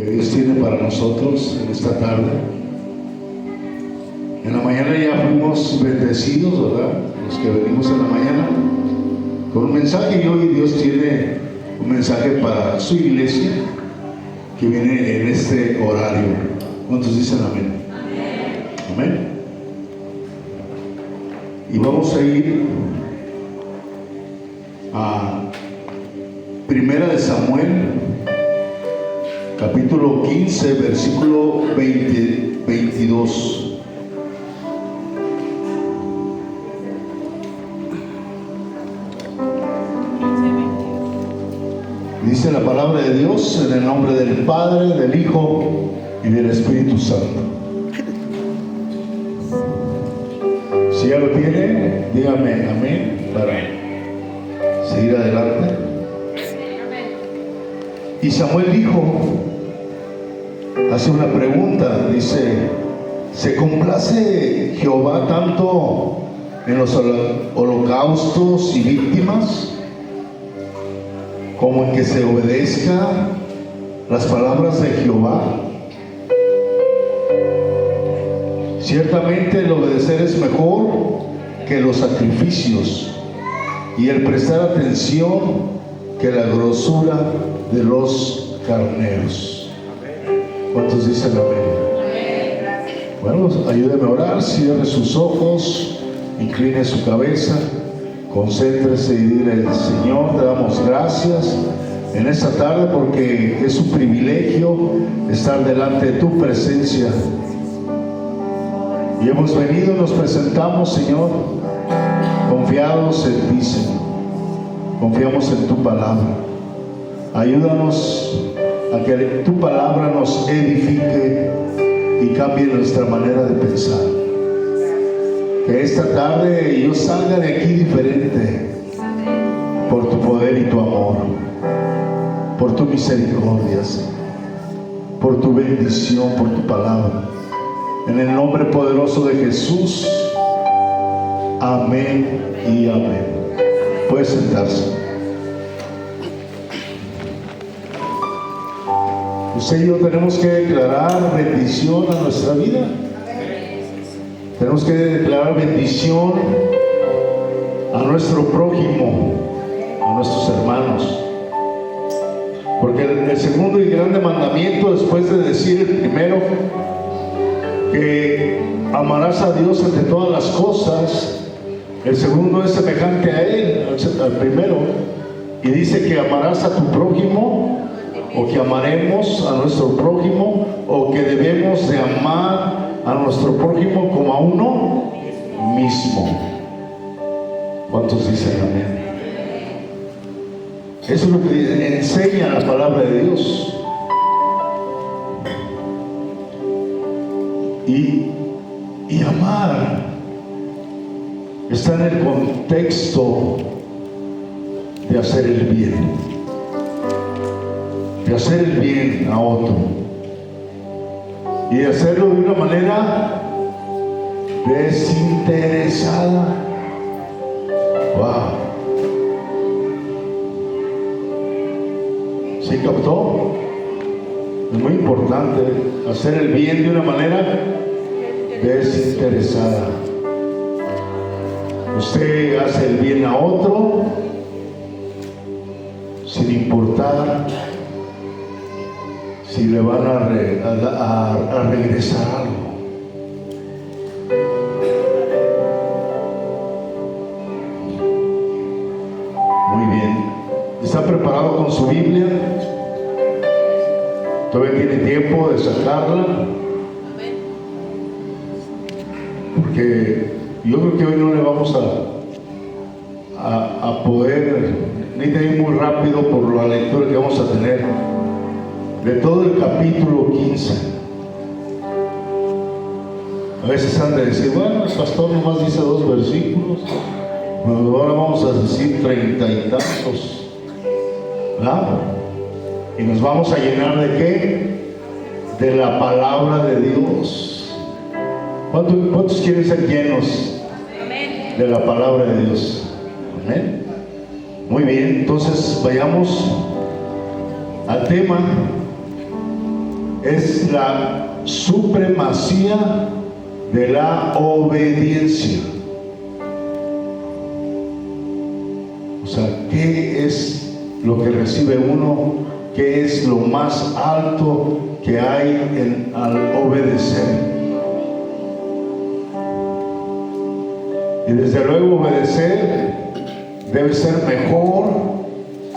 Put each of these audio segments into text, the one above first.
que Dios tiene para nosotros en esta tarde. En la mañana ya fuimos bendecidos, ¿verdad? Los que venimos en la mañana con un mensaje, y hoy Dios tiene un mensaje para su iglesia que viene en este horario. ¿Cuántos dicen amén? Amén. Y vamos a ir a Primera de Samuel, capítulo 15, versículo 22. Dice la palabra de Dios en el nombre del Padre, del Hijo y del Espíritu Santo. Si ya lo tiene, dígame amén para seguir adelante. Y Samuel dijo, hace una pregunta, dice: ¿se complace Jehová tanto en los holocaustos y víctimas, como en que se obedezca las palabras de Jehová? Ciertamente el obedecer es mejor que los sacrificios, y el prestar atención que la grosura de los carneros. ¿Cuántos dicen amén? Bueno, ayúdeme a orar, cierre sus ojos, incline su cabeza, concéntrese y dile: Señor, te damos gracias en esta tarde porque es un privilegio estar delante de tu presencia. Y hemos venido, nos presentamos, Señor, confiados en ti, Señor. Confiamos en tu palabra. Ayúdanos a que tu palabra nos edifique y cambie nuestra manera de pensar. Que esta tarde yo salga de aquí diferente por tu poder y tu amor, por tu misericordia, por tu bendición, por tu palabra. En el nombre poderoso de Jesús. Amén y amén. Puede sentarse. Usted y yo tenemos que declarar bendición a nuestra vida. Tenemos que declarar bendición a nuestro prójimo, a nuestros hermanos. Porque el segundo y grande mandamiento, después de decir el primero, que amarás a Dios ante todas las cosas, el segundo es semejante a Él, al primero, y dice que amarás a tu prójimo, o que amaremos a nuestro prójimo, o que debemos de amar a nuestro prójimo como a uno mismo. ¿Cuántos dicen amén? Eso es lo que enseña la palabra de Dios. Y amar está en el contexto de hacer el bien, de hacer el bien a otro, y de hacerlo de una manera desinteresada. Wow. ¿Sí captó? Es muy importante hacer el bien de una manera desinteresada. Usted hace el bien a otro sin importar si le van a regresar algo. Muy bien. ¿Está preparado con su Biblia? Todavía tiene tiempo de sacarla. Porque yo creo que hoy no le vamos a poder ni ir muy rápido por la lectura que vamos a tener de todo el capítulo 15. A veces han de decir: bueno, el pastor nomás dice 2 versículos, bueno, ahora vamos a decir 30 y tantos, ¿verdad? Y nos vamos a llenar ¿de qué? De la palabra de Dios. ¿Cuántos quieren ser llenos de la palabra de Dios? Amén. Muy bien, entonces vayamos al tema es la supremacía de la obediencia. O sea, ¿qué es lo que recibe uno? ¿Qué es lo más alto que hay al obedecer? Y desde luego obedecer debe ser mejor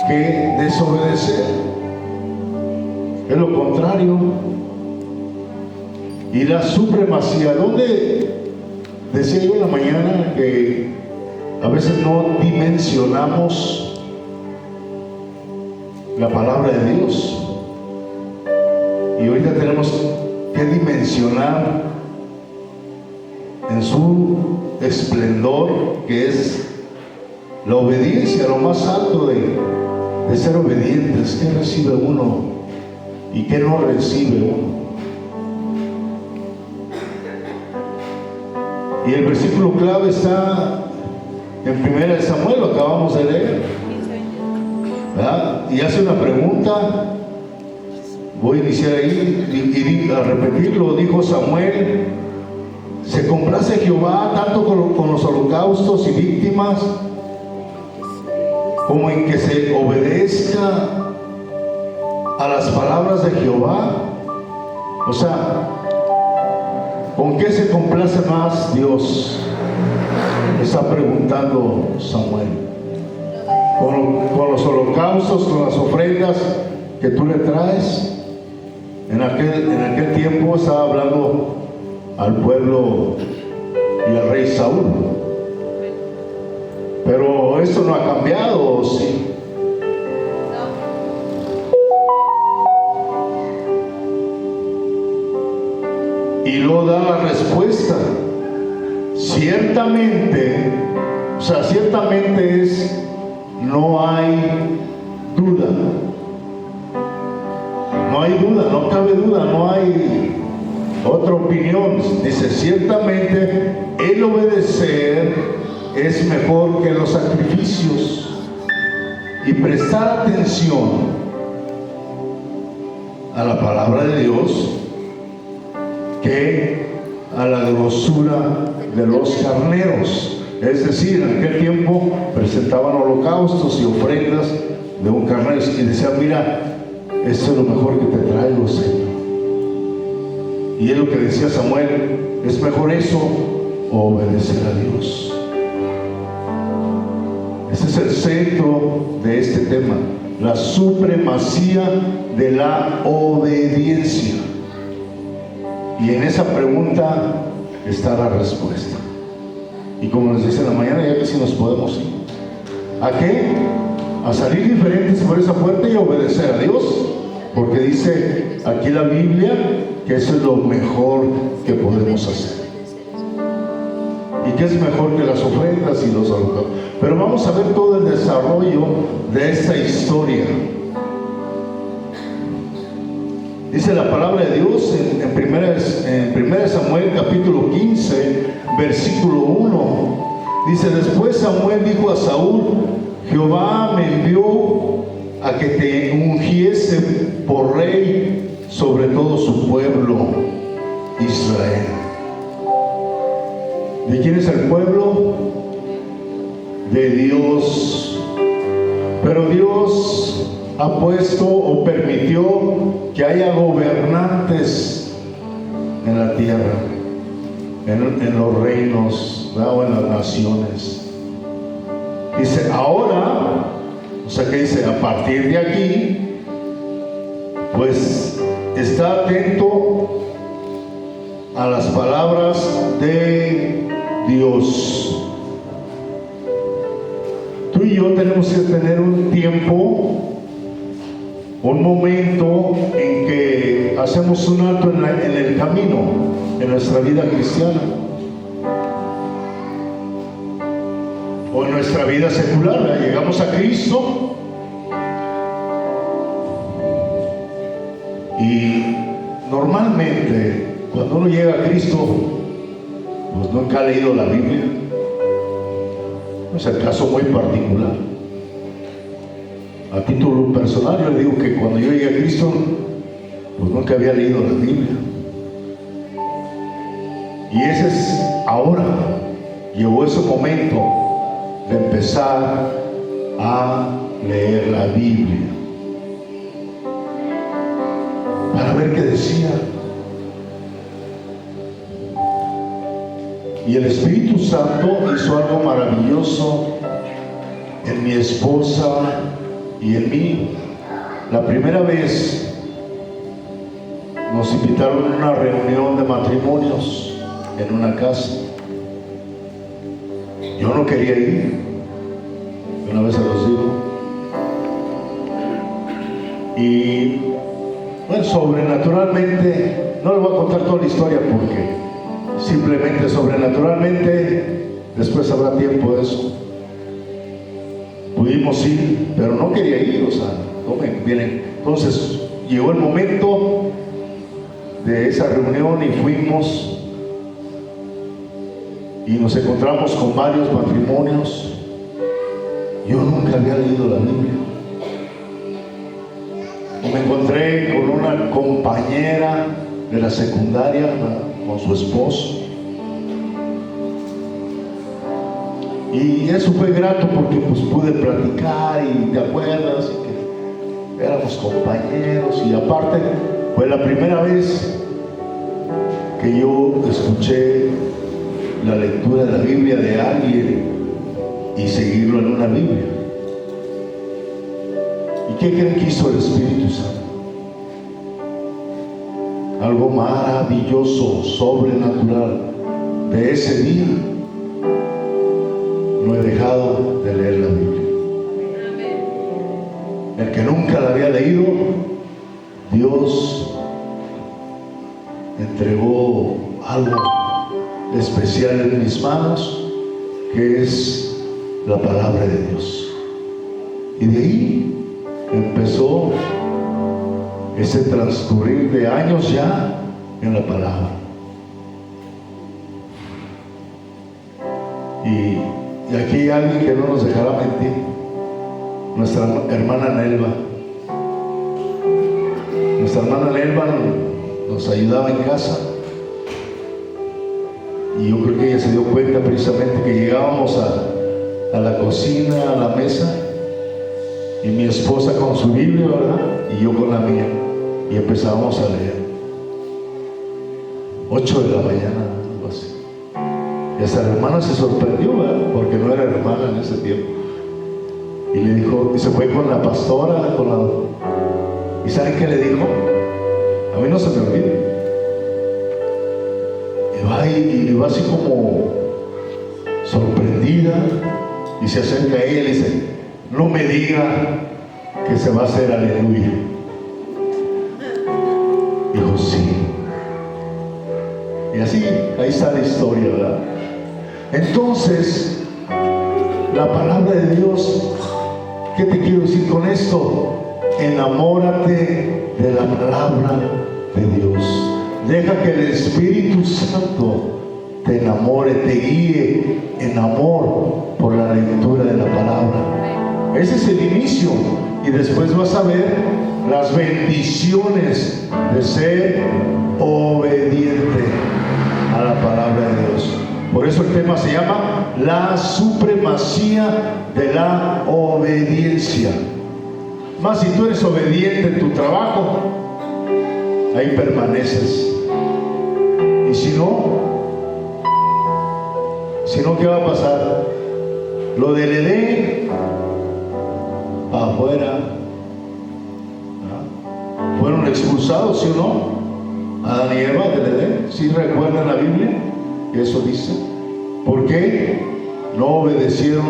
que desobedecer. Es lo contrario. Y la supremacía, ¿dónde? Decía yo en la mañana que a veces no dimensionamos la palabra de Dios. Y ahorita tenemos que dimensionar en su esplendor, que es la obediencia, lo más alto de ser obedientes. ¿Qué recibe uno y qué no recibe uno? Y el versículo clave está en 1 Samuel, lo acabamos de leer, ¿verdad? Y hace una pregunta. Voy a iniciar ahí y a repetirlo. Dijo Samuel: ¿se complace Jehová tanto con los holocaustos y víctimas, como en que se obedezca a las palabras de Jehová? O sea, ¿con qué se complace más Dios? Está preguntando Samuel. ¿Con los holocaustos, con las ofrendas que tú le traes? En aquel tiempo estaba hablando al pueblo y al rey Saúl. Pero esto no ha cambiado, ¿sí? Y luego da la respuesta. Ciertamente, o sea, ciertamente es, no hay duda. No hay duda, no cabe duda, no hay otra opinión. Dice: ciertamente el obedecer es mejor que los sacrificios, y prestar atención a la palabra de Dios que a la grosura de los carneros. Es decir, en aquel tiempo presentaban holocaustos y ofrendas de un carnero y decían: mira, esto es lo mejor que te traigo, Señor. Y es lo que decía Samuel: es mejor eso o obedecer a Dios. Ese es el centro de este tema, la supremacía de la obediencia. Y en esa pregunta está la respuesta. Y como les decía en la mañana, ya que sí nos podemos ir. ¿A qué? A salir diferentes por esa puerta y a obedecer a Dios. Porque dice aquí la Biblia que eso es lo mejor que podemos hacer. Y que es mejor que las ofrendas y los holocaustos. Pero vamos a ver todo el desarrollo de esta historia. Dice la palabra de Dios en 1 Samuel capítulo 15, versículo 1. Dice: después Samuel dijo a Saúl: Jehová me envió a que te ungiese por rey sobre todo su pueblo Israel. ¿De quién es el pueblo? De Dios. Pero Dios ha puesto o permitió que haya gobernantes en la tierra, en los reinos, ¿verdad? O en las naciones. Dice: ahora, o sea que dice, a partir de aquí, pues está atento a las palabras de Dios. Tú y yo tenemos que tener un tiempo, un momento en que hacemos un alto en el camino, en nuestra vida cristiana o en nuestra vida secular, ¿verdad? Llegamos a Cristo y normalmente cuando uno llega a Cristo, pues nunca ha leído la Biblia. Es el caso muy particular. A título personal, yo le digo que cuando yo llegué a Cristo, pues nunca había leído la Biblia. Y ese es ahora, llegó ese momento de empezar a leer la Biblia para ver qué decía. Y el Espíritu Santo hizo algo maravilloso en mi esposa y en mí. La primera vez nos invitaron a una reunión de matrimonios en una casa. Yo no quería ir, una vez se los digo. Y bueno, sobrenaturalmente, no les voy a contar toda la historia porque simplemente sobrenaturalmente, después habrá tiempo de eso. Pudimos ir, pero no quería ir, o sea, no me vienen. Entonces llegó el momento de esa reunión y fuimos y nos encontramos con varios matrimonios. Yo nunca había leído la Biblia. Me encontré con una compañera de la secundaria, ¿verdad?, con su esposo, y eso fue grato porque pues pude platicar y te acuerdas y que éramos compañeros. Y aparte fue la primera vez que yo escuché la lectura de la Biblia de alguien y seguirlo en una Biblia. ¿Y qué creen que hizo el Espíritu Santo? Algo maravilloso, sobrenatural. De ese día no he dejado de leer la Biblia. El que nunca la había leído, Dios entregó algo especial en mis manos, que es la palabra de Dios. Y de ahí empezó ese transcurrir de años ya en la palabra. Y aquí hay alguien que no nos dejará mentir, nuestra hermana Nelva. Nuestra hermana Nelva nos ayudaba en casa, y yo creo que ella se dio cuenta precisamente que llegábamos a la cocina, a la mesa, y mi esposa con su Biblia, ¿verdad?, y yo con la mía, y empezábamos a leer 8 de la mañana, algo así. Y hasta la hermana se sorprendió, ¿verdad?, porque no era hermana en ese tiempo, y le dijo, y se fue con la pastora, ¿y saben qué le dijo? A mí no se me olvida. Y va así como sorprendida, y se acerca a ella y le dice, no me diga que se va a hacer aleluya. Dijo, sí. Y así, ahí está la historia, ¿verdad? Entonces, la palabra de Dios, ¿qué te quiero decir con esto? Enamórate de la palabra de Dios. Deja que el Espíritu Santo te enamore, te guíe en amor por la lectura de la palabra. Ese es el inicio, y después vas a ver las bendiciones de ser obediente a la palabra de Dios. Por eso el tema se llama la supremacía de la obediencia. Más si tú eres obediente en tu trabajo, ahí permaneces. Y si no, ¿qué va a pasar? Lo del Edén, para afuera. Fueron expulsados, ¿sí o no? Adán y Eva del Edén. ¿Sí recuerdan la Biblia? Eso dice. ¿Por qué? No obedecieron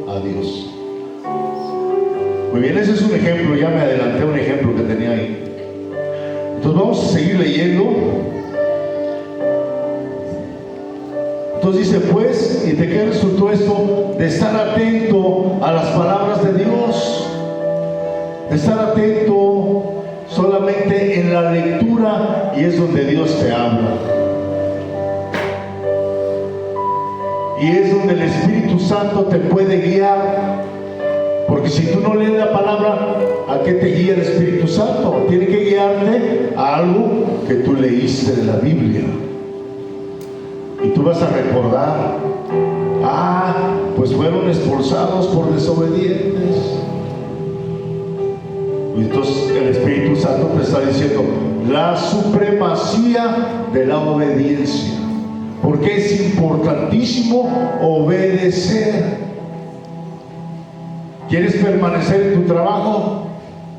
a Dios. Muy bien, ese es un ejemplo. Ya me adelanté a un ejemplo que tenía ahí. Entonces vamos a seguir leyendo. Entonces dice, pues, ¿y de qué resultó esto? De estar atento a las palabras de Dios, de estar atento solamente en la lectura, y es donde Dios te habla, y es donde el Espíritu Santo te puede guiar Porque si tú no lees la palabra, ¿a qué te guía el Espíritu Santo? Tiene que guiarte a algo que tú leíste de la Biblia. Y tú vas a recordar, pues fueron expulsados por desobedientes. Y entonces el Espíritu Santo te está diciendo la supremacía de la obediencia, porque es importantísimo obedecer. ¿Quieres permanecer en tu trabajo?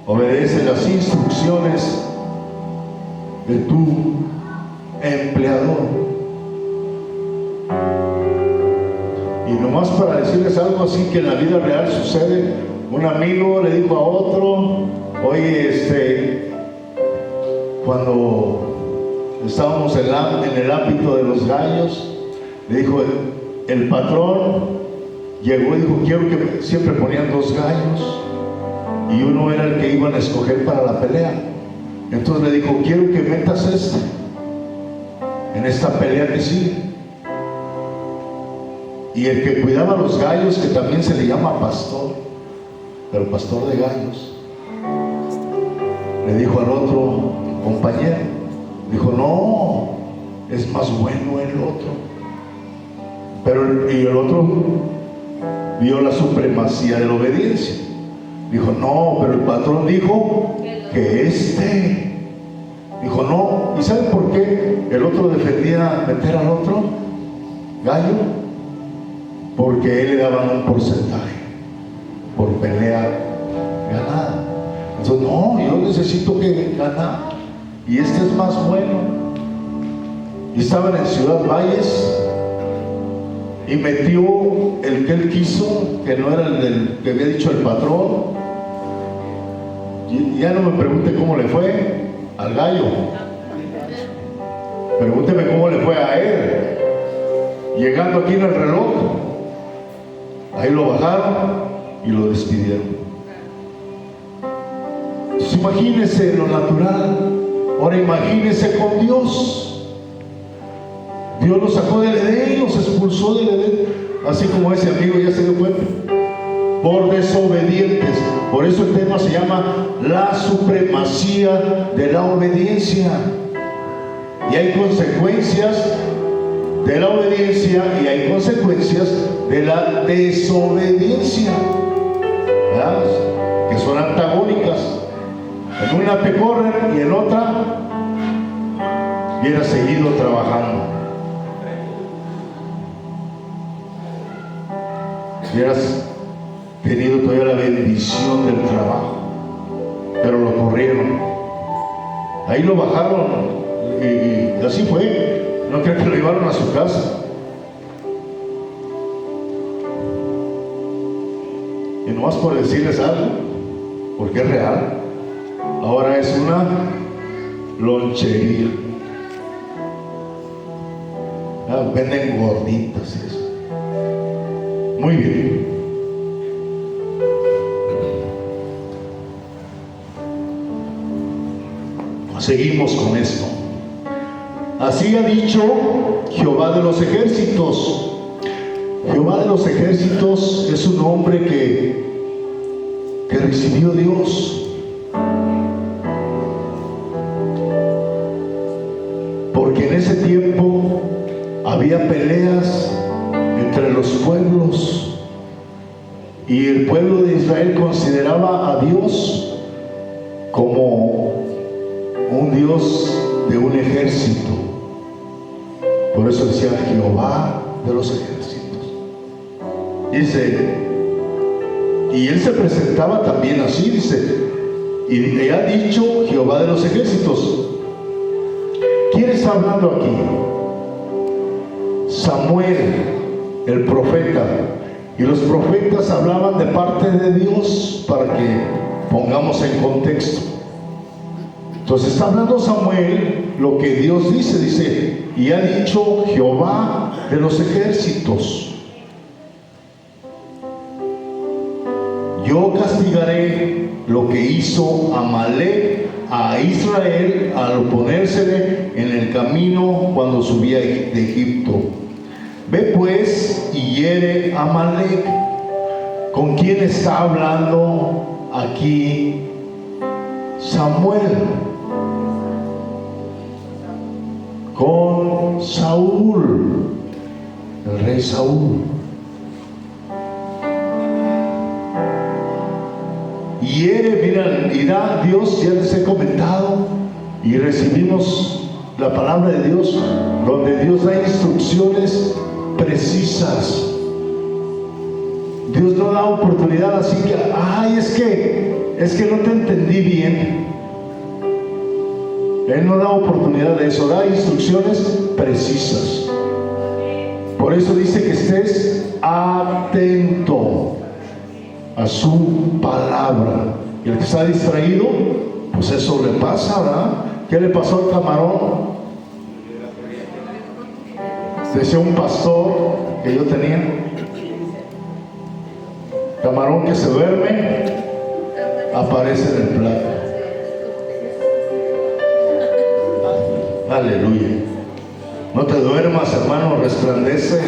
Obedece las instrucciones de tu empleador. Y nomás para decirles algo así que en la vida real sucede, un amigo le dijo a otro, oye, cuando estábamos en el ámbito de los gallos, le dijo, el patrón llegó y dijo, quiero que siempre ponían 2 gallos y uno era el que iban a escoger para la pelea. Entonces le dijo, quiero que metas en esta pelea que sigue. Y el que cuidaba los gallos, que también se le llama pastor, pero pastor de gallos, le dijo al otro compañero, dijo, no, es más bueno el otro. Pero y el otro vio la supremacía de la obediencia. Dijo, no, pero el patrón dijo que dijo, no. ¿Y saben por qué el otro defendía meter al otro gallo? Porque él le daban un porcentaje por pelea ganada. Entonces, no, yo necesito que ganar, y este es más bueno. Y estaban en Ciudad Valles y metió el que él quiso, que no era el del que había dicho el patrón. Y ya no me pregunte cómo le fue al gallo, pregúnteme cómo le fue a él. Llegando aquí en el reloj, ahí lo bajaron y lo despidieron. Entonces, imagínese lo natural. Ahora imagínese con Dios. Dios los sacó del Edén, los expulsó del Edén, así como ese amigo ya se dio cuenta, por desobedientes. Por eso el tema se llama la supremacía de la obediencia. Y hay consecuencias de la obediencia y hay consecuencias de la desobediencia, ¿verdad? Que son antagónicas. En una te corren y en otra hubieras seguido trabajando, hubieras tenido todavía la bendición del trabajo, pero lo corrieron, ahí lo bajaron y así fue. No creo que lo llevaron a su casa. Y nomás por decirles algo, porque es real, ahora es una lonchería. Venden gorditas y eso. Muy bien. Seguimos con esto. Así ha dicho Jehová de los ejércitos. Jehová de los ejércitos es un nombre que recibió Dios. Porque en ese tiempo había peleas entre los pueblos y el pueblo de Israel consideraba a Dios como un Dios de un ejército. Por eso decía Jehová de los ejércitos. Dice, y él se presentaba también así, dice, y ha dicho Jehová de los ejércitos. ¿Quién está hablando aquí? Samuel, el profeta. Y los profetas hablaban de parte de Dios, para que pongamos en contexto. Entonces está hablando Samuel lo que Dios dice, y ha dicho Jehová de los ejércitos: yo castigaré lo que hizo Amalek a Israel al oponérsele en el camino cuando subía de Egipto. Ve pues y hiere a Amalek ¿Con quién está hablando aquí Samuel? Con Saúl, el rey Saúl. Y irá Dios, ya les he comentado, y recibimos la palabra de Dios, donde Dios da instrucciones precisas. Dios no da oportunidad así que, ay, es que no te entendí bien. Él no da oportunidad de eso, da instrucciones precisas. Por eso dice que estés atento a su palabra. Y el que está distraído, pues eso le pasa, ¿verdad? ¿Qué le pasó al camarón? Decía un pastor que yo tenía, camarón que se duerme, aparece en el plato. Aleluya. No te duermas, hermano, resplandece.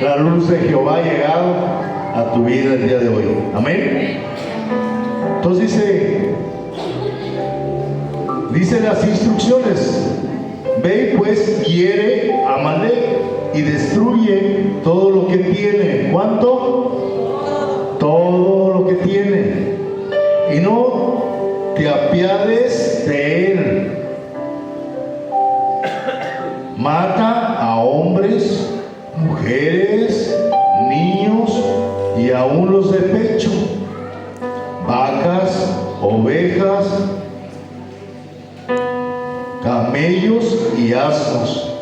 La luz de Jehová ha llegado a tu vida el día de hoy. Amén. Entonces dice las instrucciones: ve pues, hiere a Amalek y destruye todo lo que tiene. ¿Cuánto? Todo lo que tiene. Y no te apiades de él. Mata a hombres, mujeres, niños y aún los de pecho, vacas, ovejas, camellos y asnos.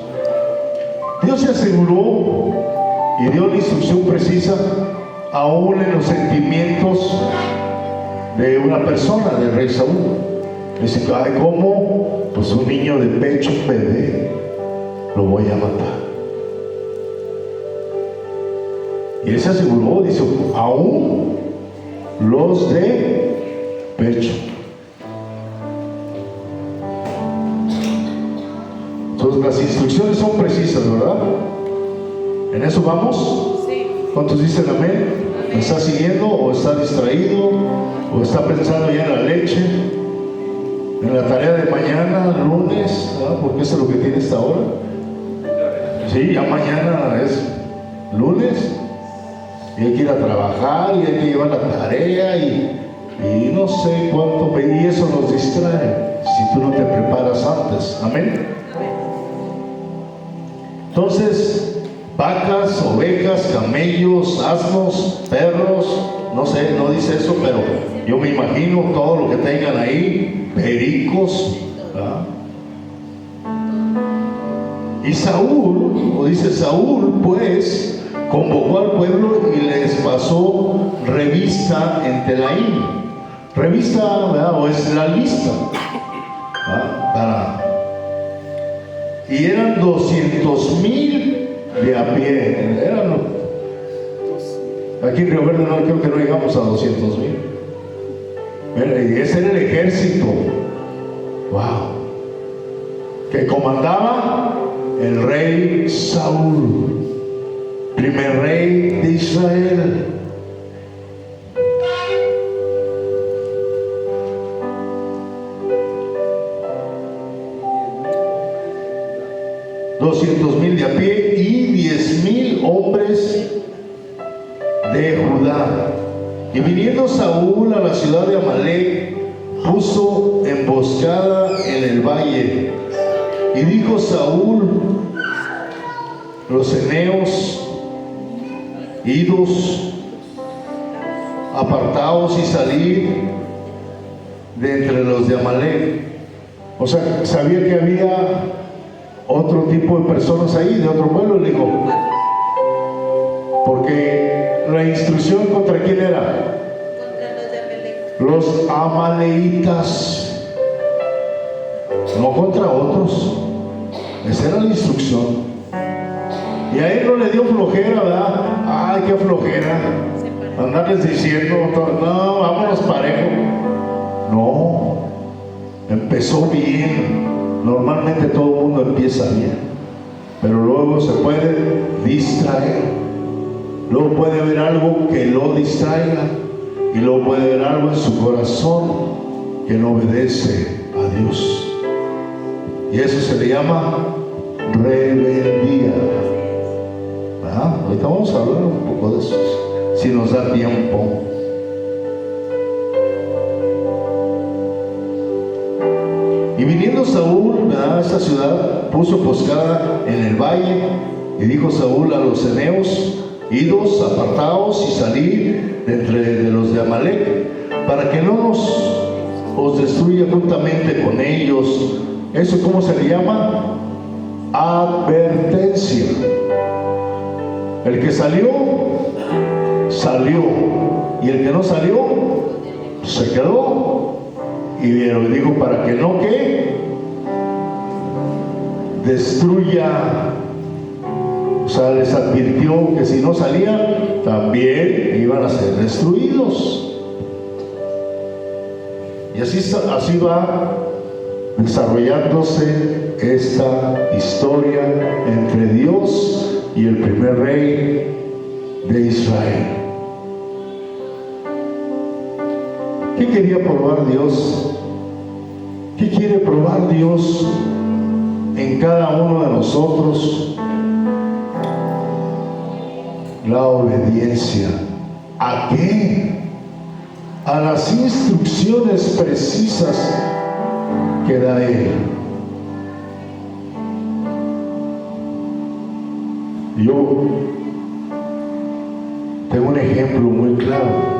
Dios se aseguró y dio la instrucción precisa aún en los sentimientos de una persona, del rey Saúl. Dice, ay, ¿cómo? Pues un niño de pecho, un bebé, lo voy a matar. Y él se aseguró, dice, aún los de pecho. Entonces las instrucciones son precisas, ¿verdad? ¿En eso vamos? Sí. ¿Cuántos dicen amén? ¿Me está siguiendo o está distraído o está pensando ya en la leche, en la tarea de mañana, lunes, ¿verdad? Porque eso es lo que tiene esta hora. Sí, ya mañana es lunes y hay que ir a trabajar y hay que llevar la tarea y no sé cuánto, y eso nos distrae si tú no te preparas antes. Amén. Entonces, vacas, ovejas, camellos, asnos, perros, no sé, no dice eso, pero yo me imagino todo lo que tengan ahí, pericos, ¿verdad? Y Saúl, o dice Saúl, pues, convocó al pueblo y les pasó revista en Telaim. Revista, ¿verdad? O es la lista, ¿verdad? Y eran 200,000 de a pie. Aquí en Río Verde no creo que no llegamos a 200,000. Y ese era el ejército. Wow. Que comandaba el rey Saúl, primer rey de Israel. $200,000 de a pie y 10,000 hombres de Judá. Y viniendo Saúl a la ciudad de Amalek, puso emboscada en el valle. Y dijo Saúl: los eneos, idos, apartaos y salid de entre los de Amalek. O sea, sabía que había otro tipo de personas ahí, de otro pueblo. Le dijo, porque la instrucción ¿contra quién era? Contra los de Amalek. Los amaleitas, no contra otros. Esa era la instrucción. Y a él no le dio flojera, ¿verdad? Ay, qué flojera andarles diciendo, no, vámonos parejo. No, empezó bien. Normalmente todo el mundo empieza bien, pero luego se puede distraer. luego puede haber algo que lo distraiga, y luego puede haber algo en su corazón que no obedece a Dios. Y eso se le llama rebeldía. Ahorita vamos a hablar un poco de eso, si nos da tiempo. Y viniendo Saúl a esta ciudad, puso posada en el valle, y dijo Saúl a los eneos: idos, apartaos y salid de entre de los de Amalec, para que no os destruya juntamente con ellos. ¿Eso cómo se le llama? Advertencia. El que salió, salió, y el que no salió, se quedó. Y digo, para que no que destruya. O sea, les advirtió que si no salían, también iban a ser destruidos. Y así va desarrollándose esta historia entre Dios y el primer rey de Israel. ¿Qué quería probar Dios? ¿Qué quiere probar Dios en cada uno de nosotros? La obediencia. ¿A qué? A las instrucciones precisas que da Él. Yo tengo un ejemplo muy claro.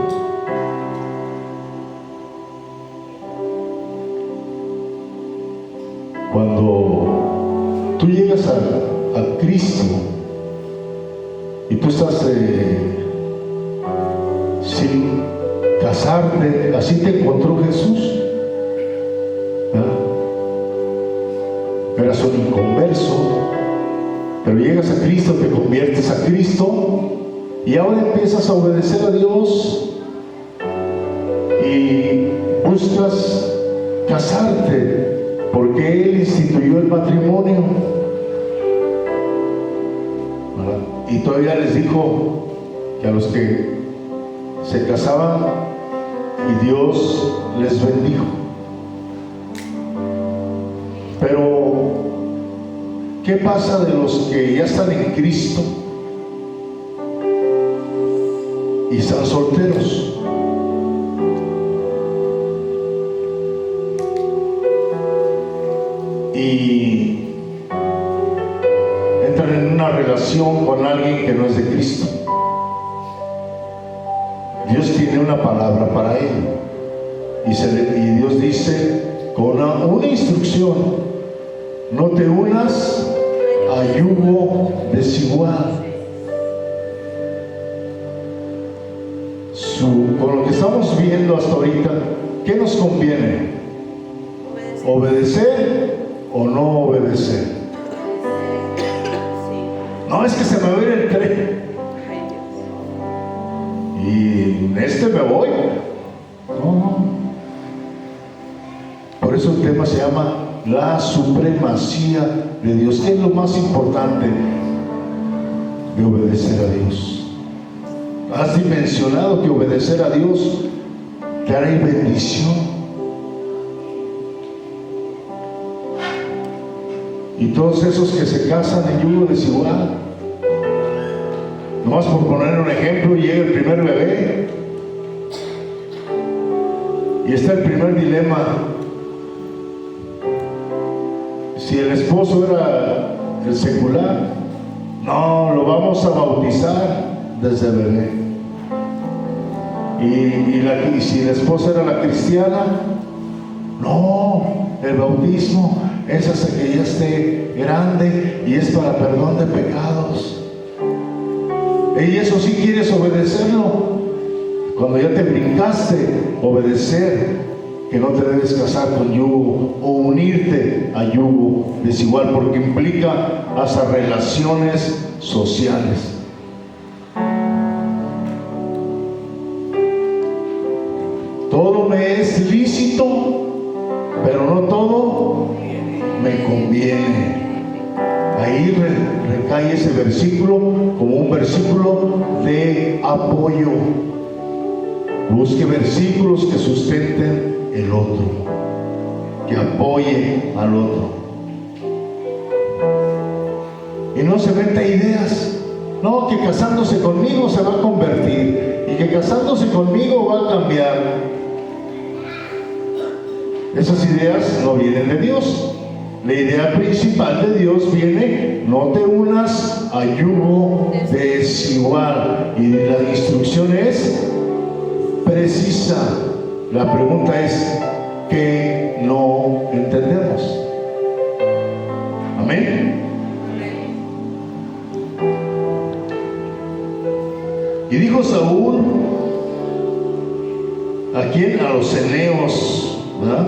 Cuando tú llegas a Cristo y tú estás sin casarte, así te encontró Jesús. Eras un inconverso, pero llegas a Cristo, te conviertes a Cristo y ahora empiezas a obedecer a Dios y buscas casarte porque Él instituyó el matrimonio. Y todavía les dijo que a los que se casaban y Dios les bendijo. Pero ¿qué pasa de los que ya están en Cristo y están solteros? Y entran en una relación con alguien que no es de Cristo. Dios tiene una palabra para él y Dios dice con una instrucción: no te unas a yugo desigual. Con lo que estamos viendo hasta ahorita, ¿qué nos conviene? ¿Obedecer o no obedecer? No, es que se me va a ir el tren y en este me voy. No. Por eso el tema se llama la supremacía de Dios. ¿Qué es lo más importante de obedecer a Dios? ¿Has dimensionado que obedecer a Dios trae bendición? Y todos esos que se casan en yugo desigual, nomás por poner un ejemplo, llega el primer bebé y está el primer dilema. Si el esposo era el secular, no, lo vamos a bautizar desde bebé. Y si la esposa era la cristiana, no, el bautismo es hasta que ya esté grande y es para perdón de pecados. Y eso sí quieres obedecerlo. Cuando ya te brincaste, obedecer que no te debes casar con yugo o unirte a yugo desigual, porque implica hasta relaciones sociales. Todo me es lícito, pero no todo me conviene. ahí recae ese versículo como un versículo de apoyo. Busque versículos que sustenten el otro, que apoye al otro. Y no se meta ideas. No, que casándose conmigo se va a convertir, y que casándose conmigo va a cambiar. Esas ideas no vienen de Dios. La idea principal de Dios viene: no te unas a yugo desigual. Y la instrucción es precisa. La pregunta es: ¿qué no entendemos? Amén. Y dijo Saúl, ¿a quién? A los ceneos, ¿verdad?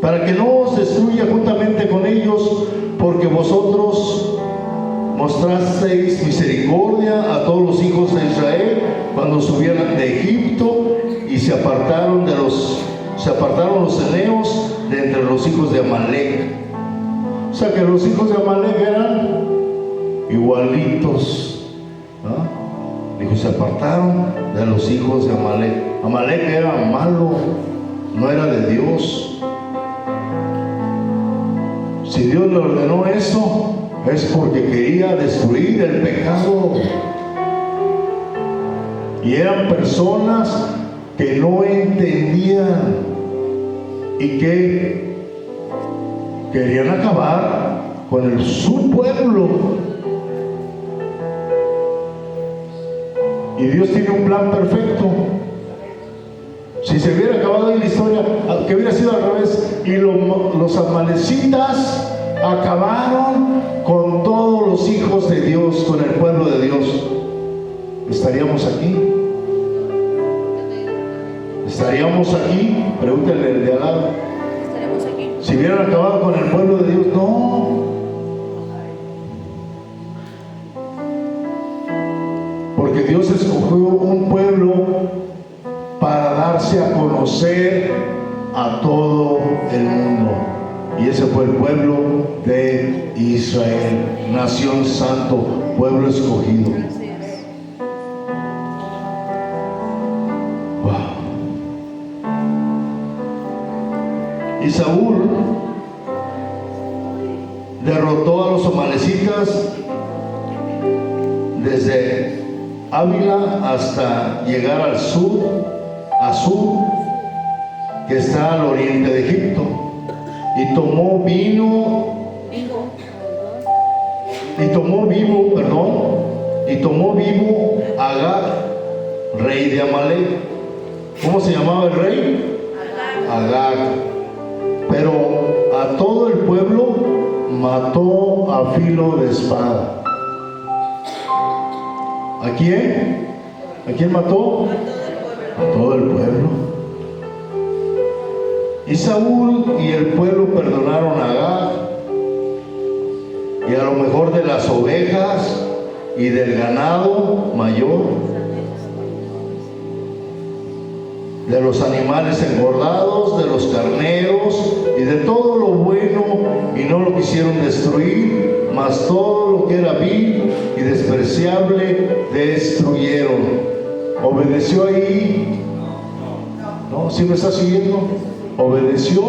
Para que no os destruya juntamente con ellos, porque vosotros mostrasteis misericordia a todos los hijos de Israel cuando subieron de Egipto, y se apartaron los ceneos de entre los hijos de Amalek. O sea que los hijos de Amalek eran igualitos. Dijo, se apartaron de los hijos de Amalek. Amalek era malo, no era de Dios. Si Dios le ordenó eso, es porque quería destruir el pecado. Y eran personas que no entendían y que querían acabar con su pueblo. Y Dios tiene un plan perfecto. Si se hubiera acabado ahí la historia, que hubiera sido al revés, y los amalecitas acabaron con todos los hijos de Dios, con el pueblo de Dios, ¿estaríamos aquí? ¿Estaríamos aquí? Pregúntale al de al lado. Estaremos aquí. Si hubieran acabado con el pueblo de Dios, no. Porque Dios escogió un pueblo para darse a conocer a todo el mundo. Y ese fue el pueblo de Israel, nación santo, pueblo escogido. Así es. Wow. Y Saúl derrotó a los amalecitas desde Ávila hasta llegar al sur, Asur, que está al oriente de Egipto, y tomó vivo, a Agag, rey de Amalek. ¿Cómo se llamaba el rey? Agag. Pero a todo el pueblo mató a filo de espada. ¿A quién? ¿A quién mató? A todo el pueblo. Y Saúl y el pueblo perdonaron a Agag, y a lo mejor de las ovejas y del ganado mayor, de los animales engordados, de los carneros y de todo lo bueno, y no lo quisieron destruir, mas todo lo que era vil y despreciable destruyeron. ¿Obedeció ahí? ¿No? ¿Sí me está siguiendo? ¿Obedeció?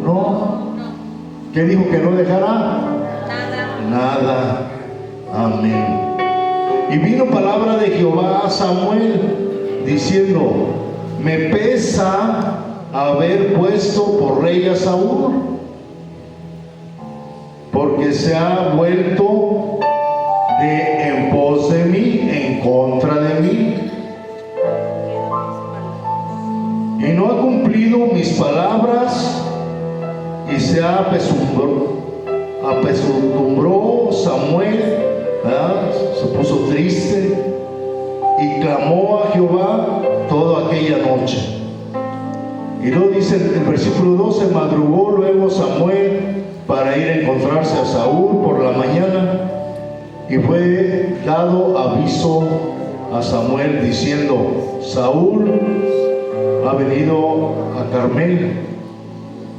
No. ¿Qué dijo que no dejará? Nada. Amén. Y vino palabra de Jehová a Samuel diciendo: me pesa haber puesto por rey a Saúl, porque se ha vuelto en pos de mí, en contra de mí, y no ha cumplido mis palabras, y se apesumbró Samuel, ¿verdad? Se puso triste y clamó a Jehová toda aquella noche. Y luego dice el versículo 12: madrugó luego Samuel para ir a encontrarse a Saúl por la mañana, y fue dado aviso a Samuel diciendo: Saúl ha venido a Carmel.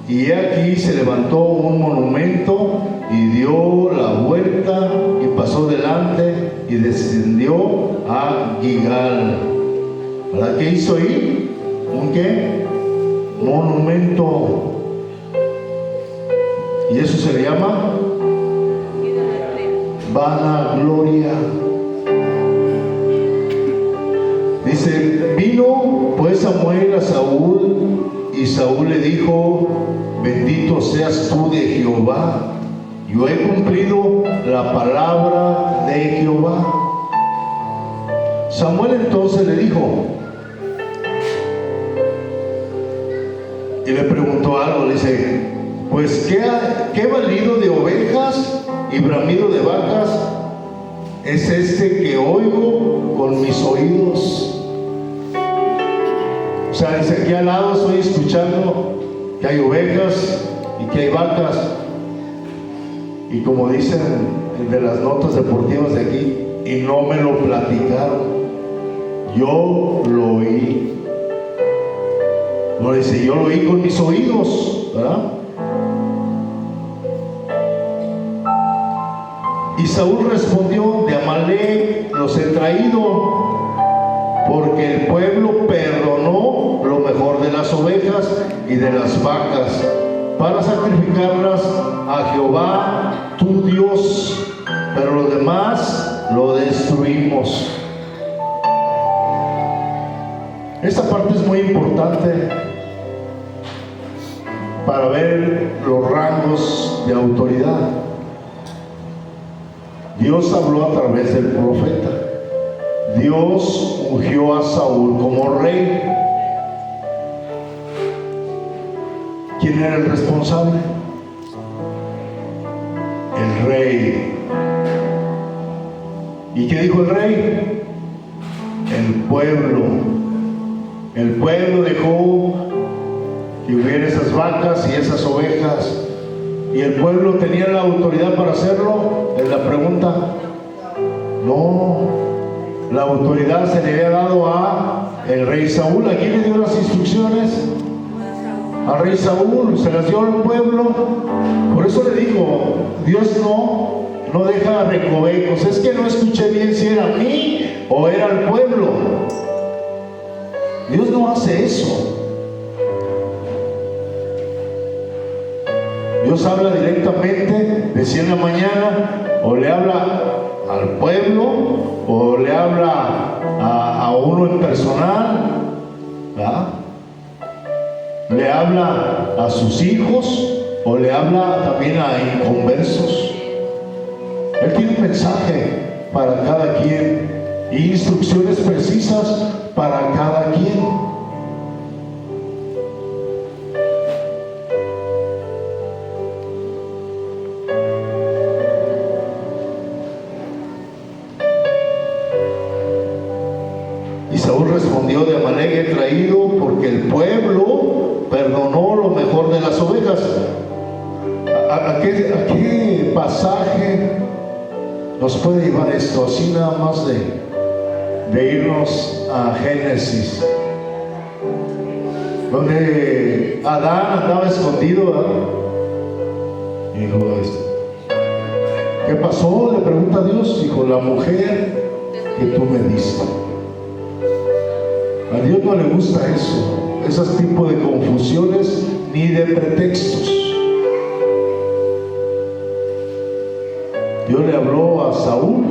Y he aquí se levantó un monumento y dio la vuelta y pasó delante y descendió a Gilgal. ¿Verdad? ¿Qué hizo ahí? ¿Un qué? Monumento. Y eso se le llama vanagloria. Dice, vino pues Samuel a Saúl, y Saúl le dijo, bendito seas tú de Jehová, yo he cumplido la palabra de Jehová. Samuel entonces le dijo, y le preguntó algo, le dice, pues ¿qué balido de ovejas y bramido de vacas es este que oigo con mis oídos? O sea, dice, aquí al lado estoy escuchando que hay ovejas y que hay vacas. Y como dicen de las notas deportivas de aquí, y no me lo platicaron, yo lo oí. No dice, yo lo oí con mis oídos, ¿verdad? Y Saúl respondió, de Amalec los he traído, porque el pueblo perdonó lo mejor de las ovejas y de las vacas para sacrificarlas a Jehová tu Dios, pero lo demás lo destruimos. Esta parte es muy importante para ver los rangos de autoridad. Dios habló a través del profeta. Dios ungió a Saúl como rey. ¿Quién era el responsable? El rey. ¿Y qué dijo el rey? El pueblo. El pueblo dejó que hubiera esas vacas y esas ovejas. ¿Y el pueblo tenía la autoridad para hacerlo? Es la pregunta. No. La autoridad se le había dado a el rey Saúl. ¿A quién le dio las instrucciones? Al rey Saúl. Se las dio al pueblo. Por eso le digo, Dios no deja recovecos. Es que no escuché bien si era a mí o era al pueblo. Dios no hace eso. Dios habla directamente de si en la mañana o le habla al pueblo o le habla a uno en personal, ¿verdad? Le habla a sus hijos o le habla también a inconversos. Él tiene un mensaje para cada quien y instrucciones precisas para cada quien. Saúl respondió, de Amalec he traído, porque el pueblo perdonó lo mejor de las ovejas. ¿A qué pasaje nos puede llevar esto? Así nada más de irnos a Génesis, donde Adán andaba escondido, ¿verdad? Y dijo, ¿qué pasó? Le pregunta a Dios. Dijo, la mujer que tú me diste. A Dios no le gusta eso, esos tipos de confusiones ni de pretextos. Dios le habló a Saúl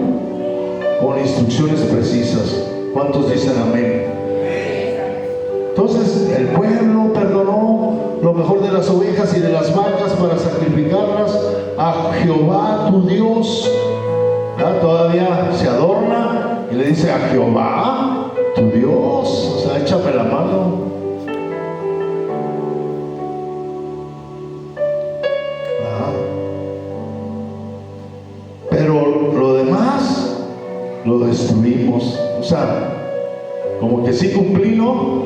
con instrucciones precisas. ¿Cuántos dicen amén? Entonces el pueblo perdonó lo mejor de las ovejas y de las vacas para sacrificarlas a Jehová tu Dios. Todavía se adorna y le dice, a Jehová tu Dios, o sea, échame la mano. Pero lo demás lo destruimos. O sea, como que sí cumplí, ¿no?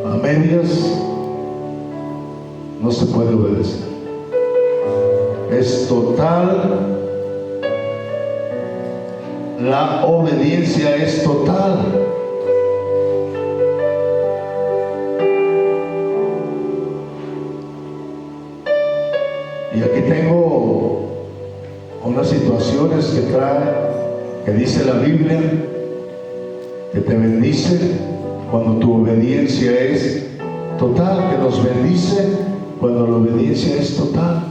A medias no se puede obedecer. Es total. La obediencia es total. Y aquí tengo unas situaciones que trae, que dice la Biblia, que te bendice cuando tu obediencia es total, que nos bendice cuando la obediencia es total.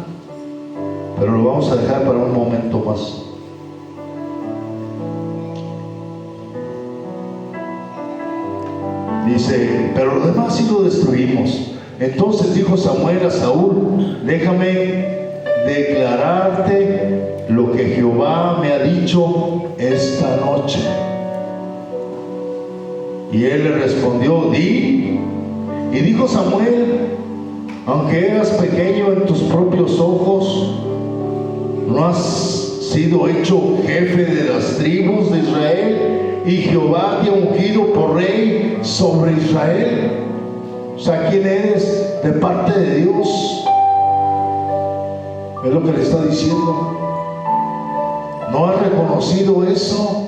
Pero lo vamos a dejar para un momento más. Dice, pero lo demás sí lo destruimos. Entonces dijo Samuel a Saúl: déjame declararte lo que Jehová me ha dicho esta noche. Y él le respondió: di. Y dijo Samuel: aunque eras pequeño en tus propios ojos, ¿no has sido hecho jefe de las tribus de Israel? Y Jehová te ha ungido por rey sobre Israel. O sea, ¿quién eres de parte de Dios? Es lo que le está diciendo. ¿No has reconocido eso?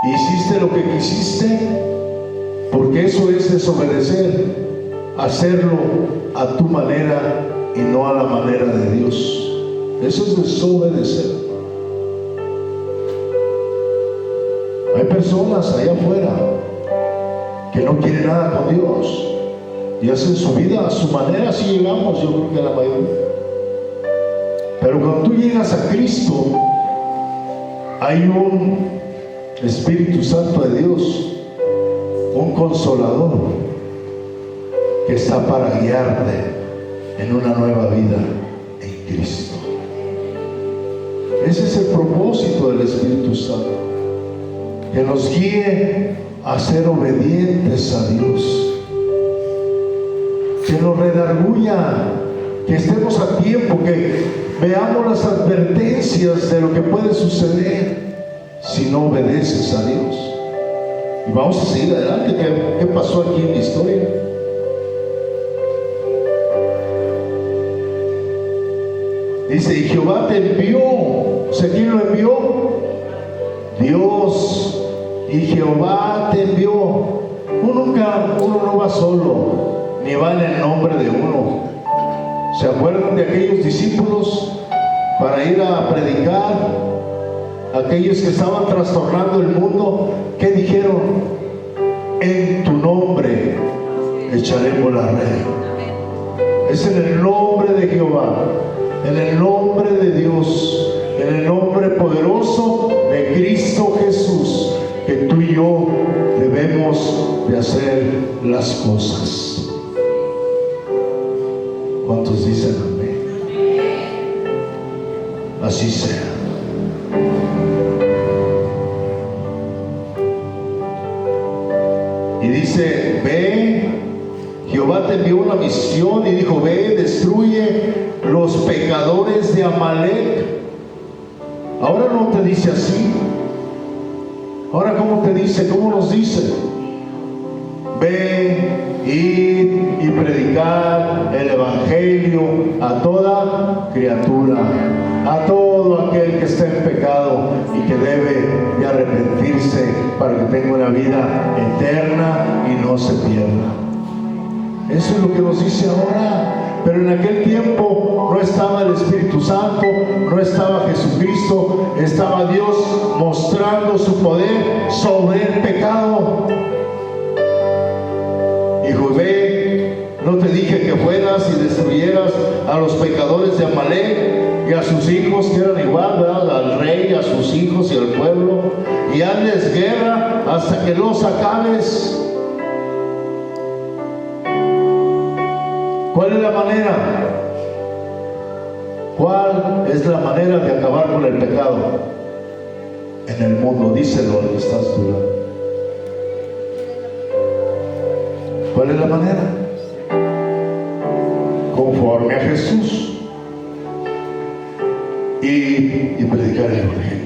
¿Hiciste lo que quisiste? Porque eso es desobedecer, hacerlo a tu manera y no a la manera de Dios. Eso es desobedecer. Hay personas allá afuera que no quieren nada con Dios y hacen su vida a su manera. Así llegamos, yo creo que a la mayoría. Pero cuando tú llegas a Cristo, hay un Espíritu Santo de Dios, un consolador que está para guiarte en una nueva vida en Cristo. Ese es el propósito del Espíritu Santo, que nos guíe a ser obedientes a Dios, que nos redarguya, que estemos a tiempo, que veamos las advertencias de lo que puede suceder si no obedeces a Dios. Y vamos a seguir adelante. ¿Qué pasó aquí en la historia? Dice: y Jehová te envió. O sea, ¿quién lo envió? Dios. Y Jehová te envió. Uno no va solo, ni va en el nombre de uno. ¿Se acuerdan de aquellos discípulos para ir a predicar? Aquellos que estaban trastornando el mundo, ¿qué dijeron? En tu nombre echaremos la red. Es en el nombre de Jehová, en el nombre de Dios, en el nombre poderoso de Cristo Jesús, que tú y yo debemos de hacer las cosas. ¿Cuántos dicen amén? Así sea. Y dice: ve, Jehová te envió una misión y dijo: ve, destruye los pecadores de Amalek. Ahora no te dice así. Ahora, ¿cómo te dice? ¿Cómo nos dice? Ve, id y predicar el Evangelio a toda criatura, a todo aquel que está en pecado y que debe de arrepentirse para que tenga una vida eterna y no se pierda. Eso es lo que nos dice ahora. Pero en aquel tiempo no estaba el Espíritu Santo, no estaba Jesucristo, estaba Dios mostrando su poder sobre el pecado. Hijo, ve, no te dije que fueras y destruyeras a los pecadores de Amalek y a sus hijos, que eran igual, ¿verdad? Al rey, a sus hijos y al pueblo, y hazles guerra hasta que los acabes. ¿Cuál es la manera? ¿Cuál es la manera de acabar con el pecado en el mundo? Díselo al que está a tu lado. ¿Cuál es la manera? Conforme a Jesús y predicar el Evangelio.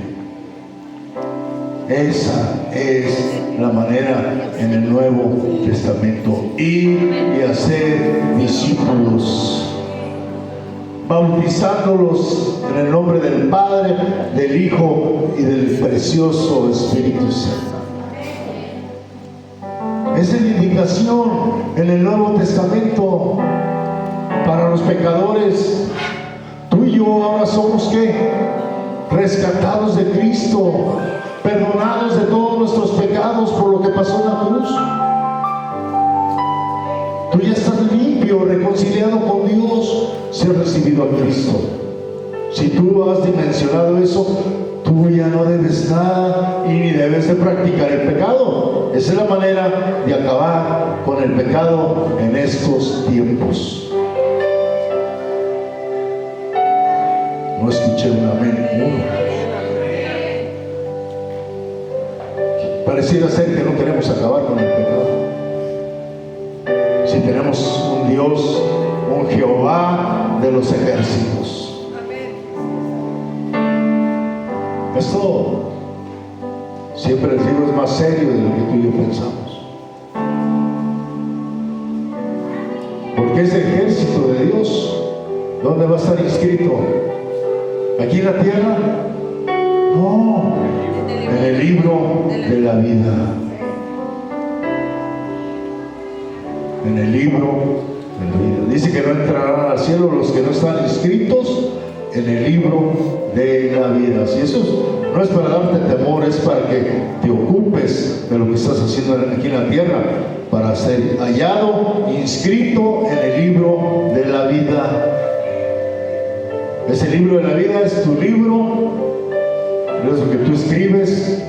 Esa es la manera en el Nuevo Testamento. Ir y hacer discípulos, bautizándolos en el nombre del Padre, del Hijo y del precioso Espíritu Santo. Esa es la indicación en el Nuevo Testamento para los pecadores. Tú tú y yo ahora somos ¿qué? Rescatados de Cristo, perdonados de todos nuestros pecados por lo que pasó en la cruz. Tú ya estás limpio, reconciliado con Dios, si has recibido a Cristo. Si tú has dimensionado eso, tú ya no debes nada y ni debes de practicar el pecado. Esa es la manera de acabar con el pecado en estos tiempos. No escuché un amén. Pareciera ser que no queremos acabar con el pecado. Si tenemos un Dios, un Jehová de los ejércitos. Esto siempre les digo es más serio de lo que tú y yo pensamos. Porque ese ejército de Dios, ¿dónde va a estar inscrito? ¿Aquí en la tierra? No, en el libro de la vida. En el libro de la vida. Dice que no entrarán al cielo los que no están inscritos en el libro de la vida. Si eso no es para darte temor, es para que te ocupes de lo que estás haciendo aquí en la tierra, para ser hallado, inscrito en el libro de la vida. Ese libro de la vida es tu libro, es lo que tú escribes,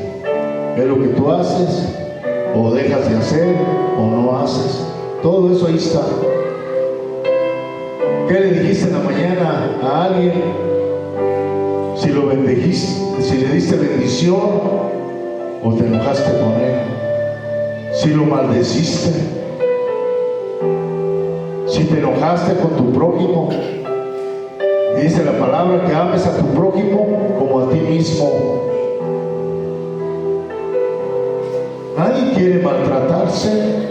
es lo que tú haces, o dejas de hacer, o no haces. Todo eso ahí está. ¿Qué le dijiste en la mañana a alguien? Si lo bendijiste, si le diste bendición o te enojaste con él. Si lo maldeciste. Si te enojaste con tu prójimo. Y dice la palabra que ames a tu prójimo como a ti mismo. Nadie quiere maltratarse.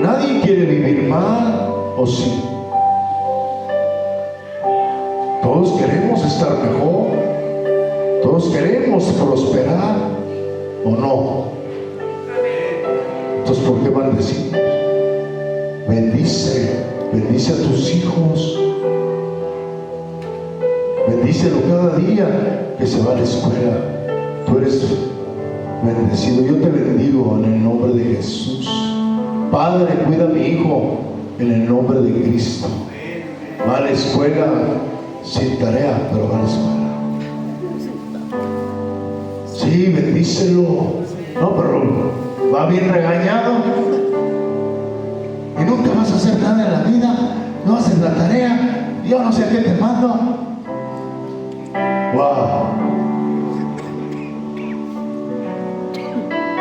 Nadie quiere vivir mal, ¿o sí? Todos queremos estar mejor. Todos queremos prosperar, ¿o no? Entonces, ¿por qué maldecimos? Bendice a tus hijos. Bendícelo cada día que se va a la escuela. Tú eres bendecido. Yo te bendigo en el nombre de Jesús. Padre, cuida a mi hijo en el nombre de Cristo. Va a la escuela sin tarea, pero va a la escuela. Sí, bendícelo. No, pero va bien regañado. Y nunca vas a hacer nada en la vida. No haces la tarea. Yo no sé a qué te mando. Wow.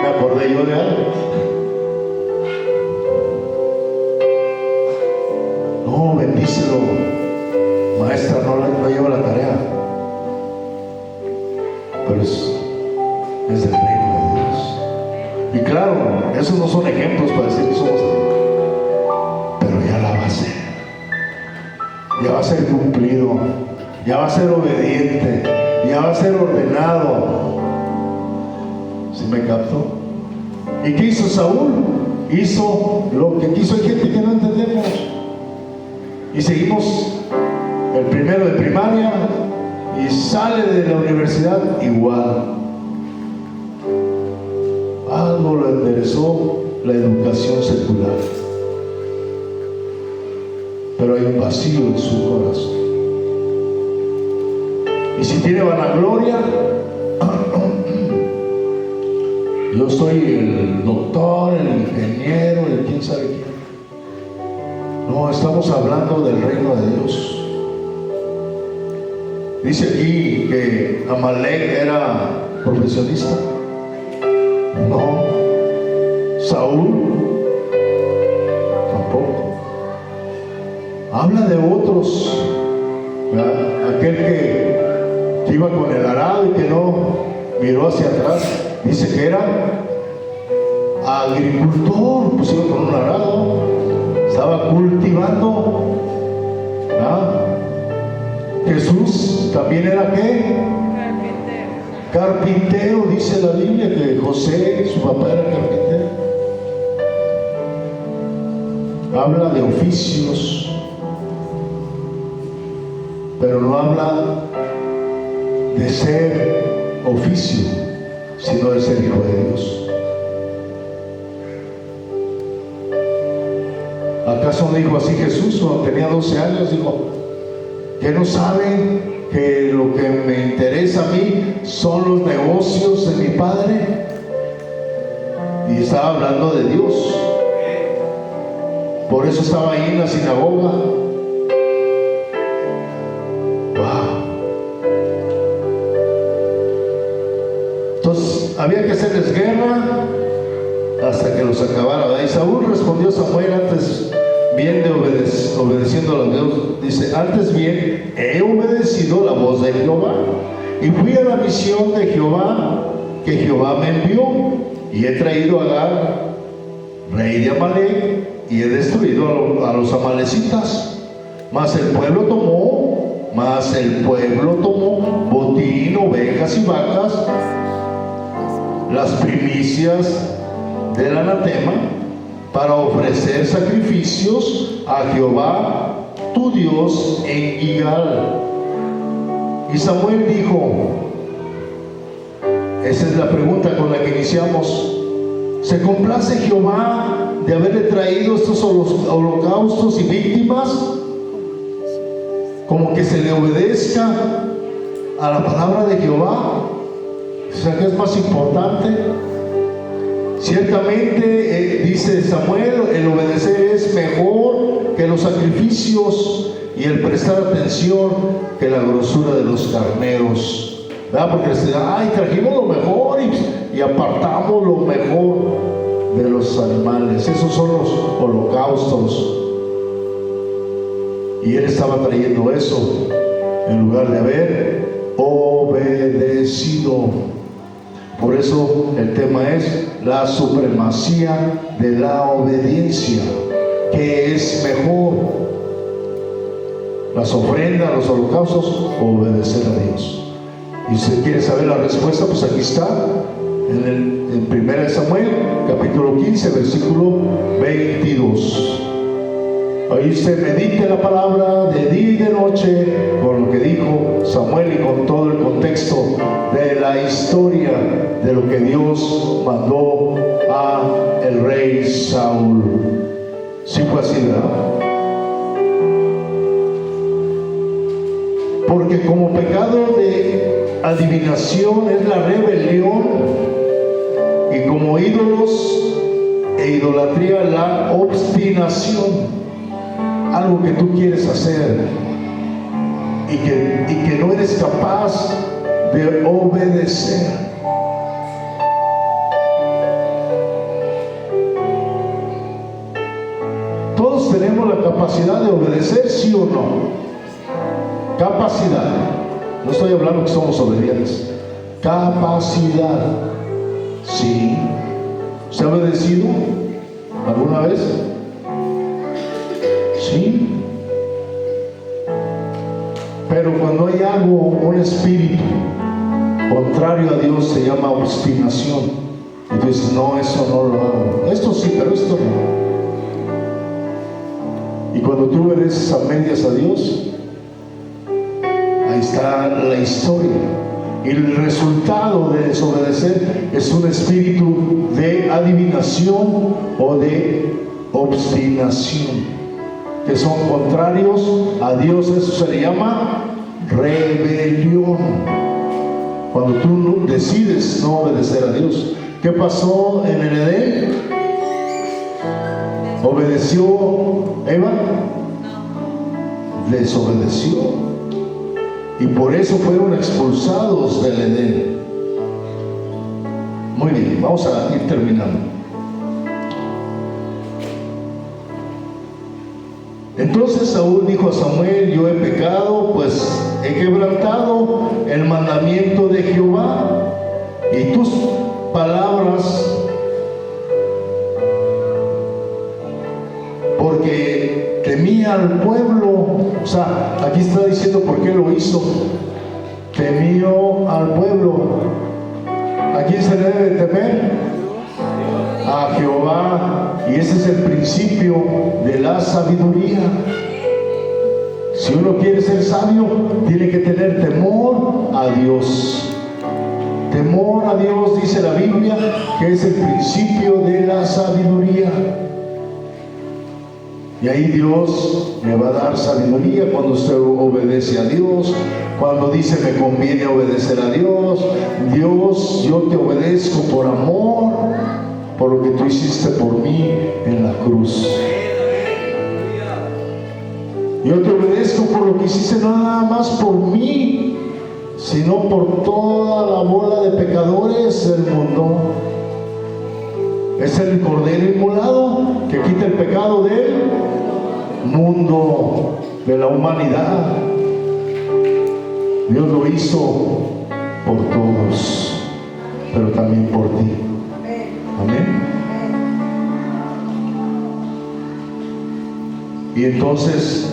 Me acordé yo de algo. No, bendícelo. Maestra, no lleva la tarea. Pero es del reino de Dios. Y claro, esos no son ejemplos para decir que somos de Dios. Pero ya la va a hacer. Ya va a ser cumplido. Ya va a ser obediente. Ya va a ser ordenado. ¿Sí me captó? ¿Y qué hizo Saúl? Hizo lo que quiso. Hay gente que no entendemos. Y seguimos el primero de primaria y sale de la universidad igual. Algo lo enderezó la educación secular, pero hay un vacío en su corazón. Y si tiene vanagloria, yo soy el doctor, el ingeniero, el quién sabe quién. No, estamos hablando del reino de Dios. Dice aquí que Amalek era profesionista. No. Saúl tampoco. Habla de otros, ¿verdad? Aquel que iba con el arado y que no miró hacia atrás. Dice que era agricultor, pues iba con un arado, estaba cultivando, ¿verdad? Jesús también era ¿qué? Carpintero, dice la Biblia que José, su papá, era carpintero. Habla de oficios. pero no habla de ser oficio, sino de ser hijo de Dios. ¿Acaso no dijo así Jesús cuando tenía 12 años? Dijo, ¿que no saben que lo que me interesa a mí son los negocios de mi Padre? Y estaba hablando de Dios. Por eso estaba ahí en la sinagoga. Wow. Entonces había que hacerles guerra hasta que los acabara. Y Saúl respondió a Samuel antes bien de obedeciendo a Dios. Dice, antes bien he obedecido la voz de Jehová y fui a la misión de Jehová que Jehová me envió, y he traído a Agag, rey de Amalek, y he destruido a los amalecitas. Mas el pueblo tomó botín, ovejas y vacas, las primicias del anatema, para ofrecer sacrificios a Jehová tu Dios en Gilgal. Y Samuel dijo, esa es la pregunta con la que iniciamos, ¿se complace Jehová de haberle traído estos holocaustos y víctimas? Como que se le obedezca a la palabra de Jehová. O sea, ¿qué es más importante? Ciertamente, dice Samuel, el obedecer es mejor que los sacrificios y el prestar atención que la grosura de los carneros. ¿Verdad? Porque se da, ay, trajimos lo mejor y apartamos lo mejor de los animales. Esos son los holocaustos. Y él estaba trayendo eso en lugar de haber obedecido. Por eso el tema es la supremacía de la obediencia. ¿Qué es mejor? ¿Las ofrendas, los holocaustos o obedecer a Dios? Y si usted quiere saber la respuesta, pues aquí está, en 1 Samuel, capítulo 15, versículo 22. Ahí usted medite la palabra de día y de noche con lo que dijo Samuel y con todo el contexto de la historia de lo que Dios mandó a el rey Saúl. Sí fue así, ¿verdad? Porque como pecado de adivinación es la rebelión, y como ídolos e idolatría la obstinación. Algo que tú quieres hacer y que no eres capaz de obedecer. Todos tenemos la capacidad de obedecer, ¿sí o no? Capacidad. No estoy hablando que somos obedientes. Capacidad. Sí. ¿Se ha obedecido alguna vez? Sí. Pero cuando hay algo, un espíritu contrario a Dios, se llama obstinación. Y tú dices, no, eso no lo hago. Esto sí, pero esto no. Y cuando tú obedeces a medias a Dios, ahí está la historia. Y el resultado de desobedecer es un espíritu de adivinación o de obstinación, que son contrarios a Dios. Eso se le llama rebelión. Cuando tú decides no obedecer a Dios. ¿Qué pasó en el Edén? ¿Obedeció Eva? Desobedeció. Y por eso fueron expulsados del Edén. Muy bien, vamos a ir terminando. Entonces Saúl dijo a Samuel, yo he pecado, pues he quebrantado el mandamiento de Jehová y tus palabras, porque temía al pueblo. O sea, aquí está diciendo por qué lo hizo. Temió al pueblo. ¿A quién se le debe temer? A Jehová. Y ese es el principio de la sabiduría. Si uno quiere ser sabio, tiene que tener temor a Dios. Temor a Dios, dice la Biblia, que es el principio de la sabiduría. Y ahí Dios le va a dar sabiduría cuando usted obedece a Dios, cuando dice me conviene obedecer a Dios. Dios, yo te obedezco por amor, por lo que tú hiciste por mí en la cruz. Yo te obedezco por lo que hiciste no nada más por mí, sino por toda la bola de pecadores del mundo. Es el Cordero inmolado que quita el pecado del mundo, de la humanidad. Dios lo hizo por todos, pero también por ti. Amén. Y entonces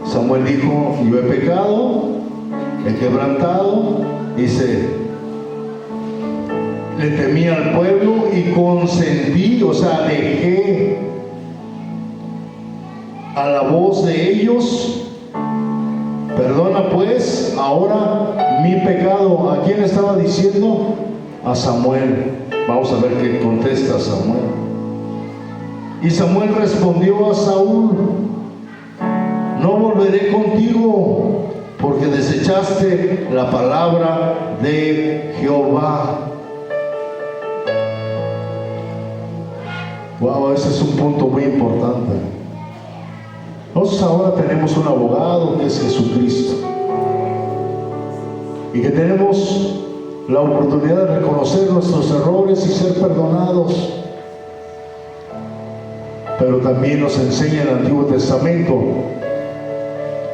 Samuel dijo, yo he pecado, he quebrantado, dice, le temí al pueblo y consentí, o sea, dejé a la voz de ellos. Perdona pues ahora mi pecado. ¿A quién estaba diciendo? A Samuel. Vamos a ver qué contesta Samuel. Y Samuel respondió a Saúl, no volveré contigo, porque desechaste la palabra de Jehová. Wow, ese es un punto muy importante. Nosotros ahora tenemos un abogado que es Jesucristo, y que tenemos la oportunidad de reconocer nuestros errores y ser perdonados. Pero también nos enseña el Antiguo Testamento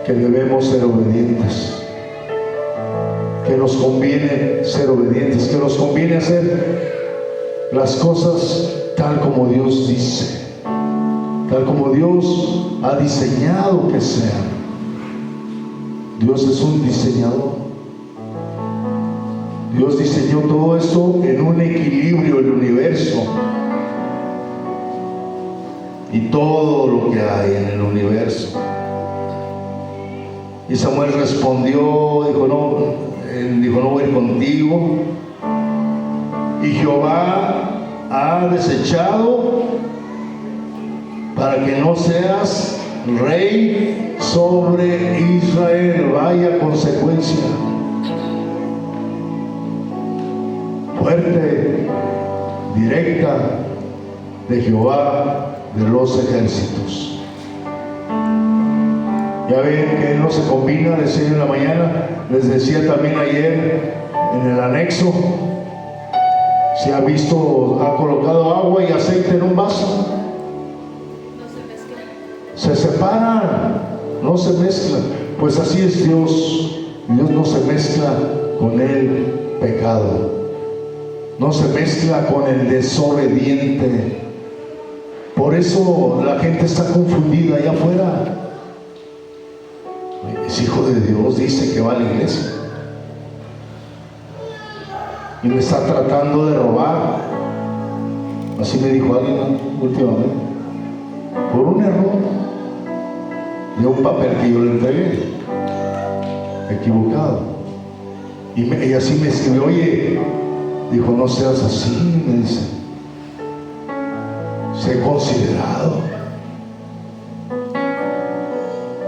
que debemos ser obedientes, que nos conviene ser obedientes, que nos conviene hacer las cosas tal como Dios dice, tal como Dios ha diseñado que sean. Dios es un diseñador. Dios diseñó todo esto en un equilibrio, el universo y todo lo que hay en el universo. Y Samuel respondió, dijo, no voy a ir contigo. Y Jehová ha desechado para que no seas rey sobre Israel. Vaya consecuencia fuerte, directa de Jehová de los ejércitos. Ya ven que no se combina, decía en la mañana, les decía también ayer en el anexo, si ha visto, ha colocado agua y aceite en un vaso, se separan, no se mezclan. Pues así es Dios. Dios no se mezcla con el pecado, no se mezcla con el desobediente. Por eso la gente está confundida allá afuera. Es hijo de Dios, dice que va a la iglesia y me está tratando de robar. Así me dijo alguien últimamente, por un error de un papel que yo le entregué equivocado. Y así me escribió, oye, dijo, no seas así, me dice, sé considerado.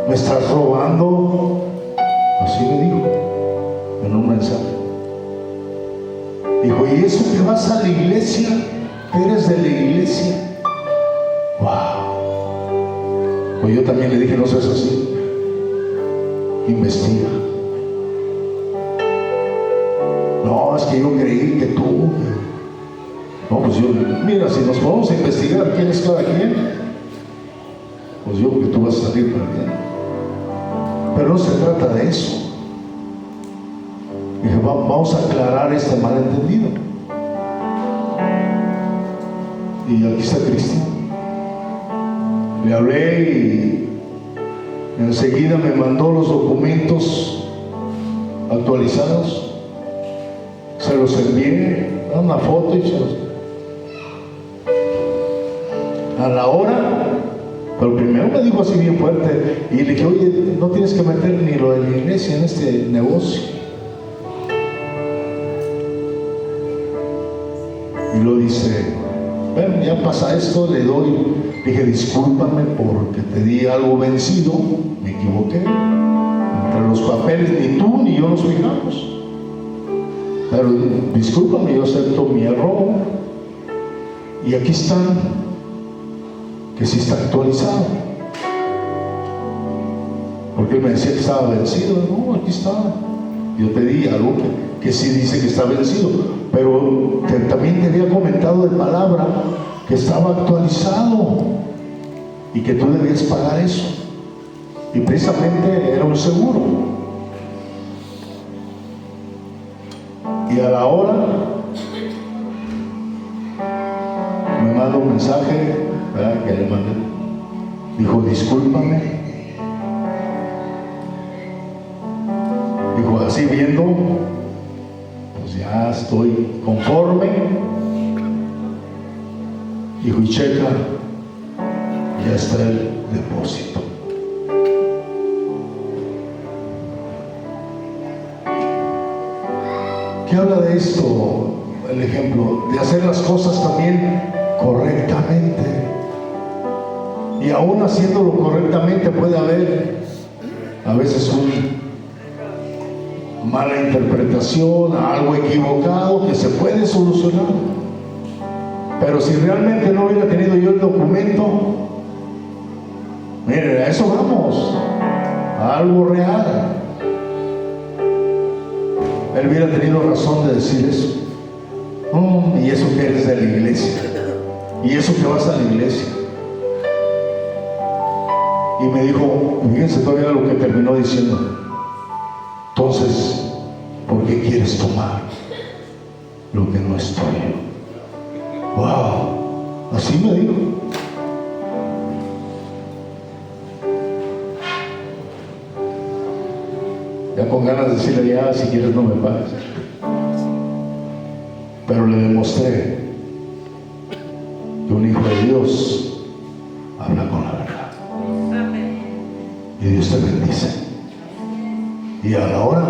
Me estás robando. Así me dijo en un mensaje. Dijo, ¿y eso que vas a la iglesia? ¿Eres de la iglesia? Wow. Pues yo también le dije, no seas así, investiga. No, es que yo creí que tú. No, pues yo, mira, si nos podemos investigar quién es cada quien, pues yo que tú vas a salir perdiendo. Pero no se trata de eso. Dije, vamos a aclarar este malentendido. Y aquí está Cristian. Le hablé y enseguida me mandó los documentos actualizados. Se los envié, una foto y se los... A la hora Pero primero me dijo así bien fuerte y le dije, oye, no tienes que meter ni lo de la iglesia en este negocio. Y lo dice, bueno, ya pasa esto, le doy. Dije, discúlpame porque te di algo vencido, me equivoqué. Entre los papeles ni tú ni yo nos fijamos. Pero discúlpame, yo acepto mi error. Y aquí están, que sí está actualizado. Porque él me decía que estaba vencido. No, aquí está. Yo te di algo que sí dice que está vencido. Pero también te había comentado de palabra que estaba actualizado y que tú debías pagar eso. Y precisamente era un seguro. Y a la hora me manda un mensaje, ¿verdad?, que le mandé. Dijo, discúlpame. Dijo, así viendo, pues ya estoy conforme. Dijo, y checa, ya está el depósito. ¿Qué habla de esto? El ejemplo de hacer las cosas también correctamente. Y aún haciéndolo correctamente puede haber a veces una mala interpretación, algo equivocado que se puede solucionar. Pero si realmente no hubiera tenido yo el documento, miren, a eso vamos, a algo real. Él hubiera tenido razón de decir eso. Y eso que eres de la iglesia, y eso que vas a la iglesia. Y me dijo, fíjense todavía lo que terminó diciendo. Entonces, ¿por qué quieres tomar lo que no es tuyo? Wow, así me dijo. Ya con ganas de decirle, ya, si quieres no me pagues. Pero le demostré que un hijo de Dios habla con la verdad. Amén. Y Dios te bendice. Y a la hora,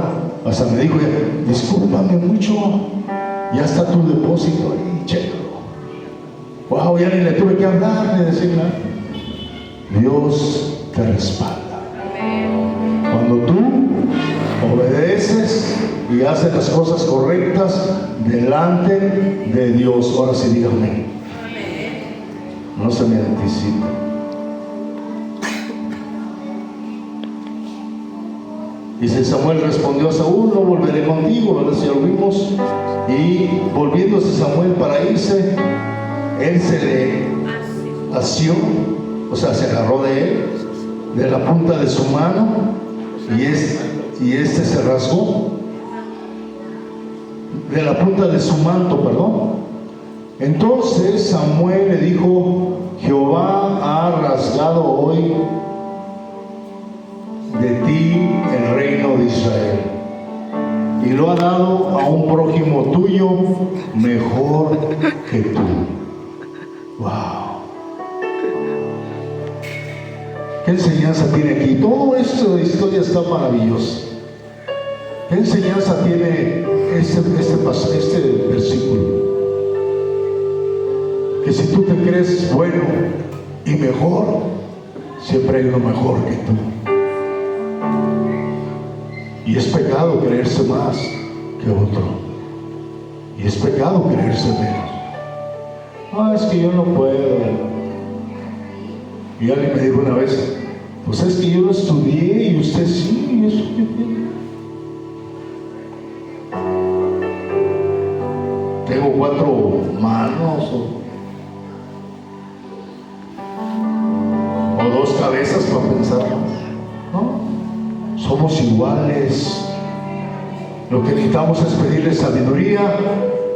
hasta me dijo, discúlpame mucho, ya está tu depósito ahí, chécalo. Wow, ya ni le tuve que hablar ni decir nada. Dios te respalda. Amén. Cuando tú obedeces y haces las cosas correctas delante de Dios. Ahora sí, dígame. Amén. No se me anticipe. Dice, Samuel respondió a Saúl, no volveré contigo, ¿verdad? Si ya lo vimos. Y volviéndose Samuel para irse, él se le asió, o sea, se agarró de él, de la punta de su mano, y este se rasgó de la punta de su manto, perdón. Entonces Samuel le dijo, Jehová ha rasgado hoy de ti el reino de Israel y lo ha dado a un prójimo tuyo mejor que tú. Wow. ¿Qué enseñanza tiene aquí? Todo esto de historia está maravilloso. ¿Qué enseñanza tiene este versículo? Que si tú te crees bueno y mejor, siempre hay uno mejor que tú. Y es pecado creerse más que otro. Y es pecado creerse menos. Es que yo no puedo. Y alguien me dijo una vez, pues es que yo no estudié y usted sí, ¿y eso qué tiene? Tengo 4 manos o 2 cabezas para pensar, ¿no? Somos iguales. Lo que necesitamos es pedirle sabiduría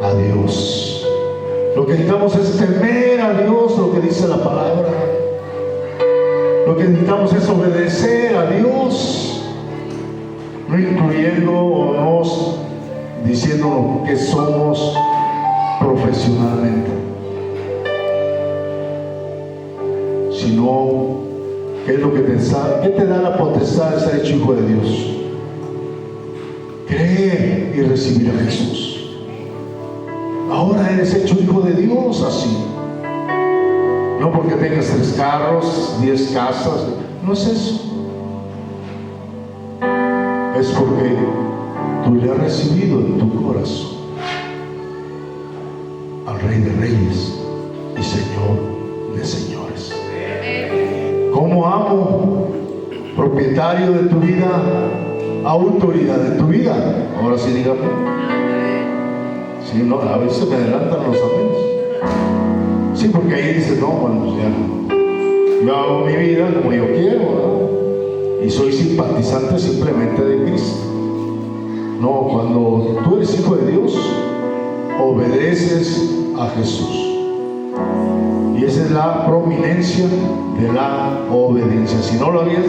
a Dios. Lo que necesitamos es temer a Dios, lo que dice la palabra. Lo que necesitamos es obedecer a Dios, no incluyendo o no diciendo que somos profesionalmente. Si sino ¿qué es lo que qué te da la potestad de ser hecho hijo de Dios? Creer y recibir a Jesús. Ahora eres hecho hijo de Dios así. No porque tengas 3 carros, 10 casas, no es eso. Es porque tú le has recibido en tu corazón al Rey de Reyes y Señor de Señores. Como amo, propietario de tu vida, autoridad de tu vida. Ahora sí, dígame. Sí, no, a veces me adelantan los amenes. Sí, porque ahí dice, no, bueno, pues ya, yo hago mi vida como yo quiero, ¿no? Y soy simpatizante simplemente de Cristo. No, cuando tú eres hijo de Dios, obedeces a Jesús. Y esa es la prominencia de la obediencia. Si no lo habías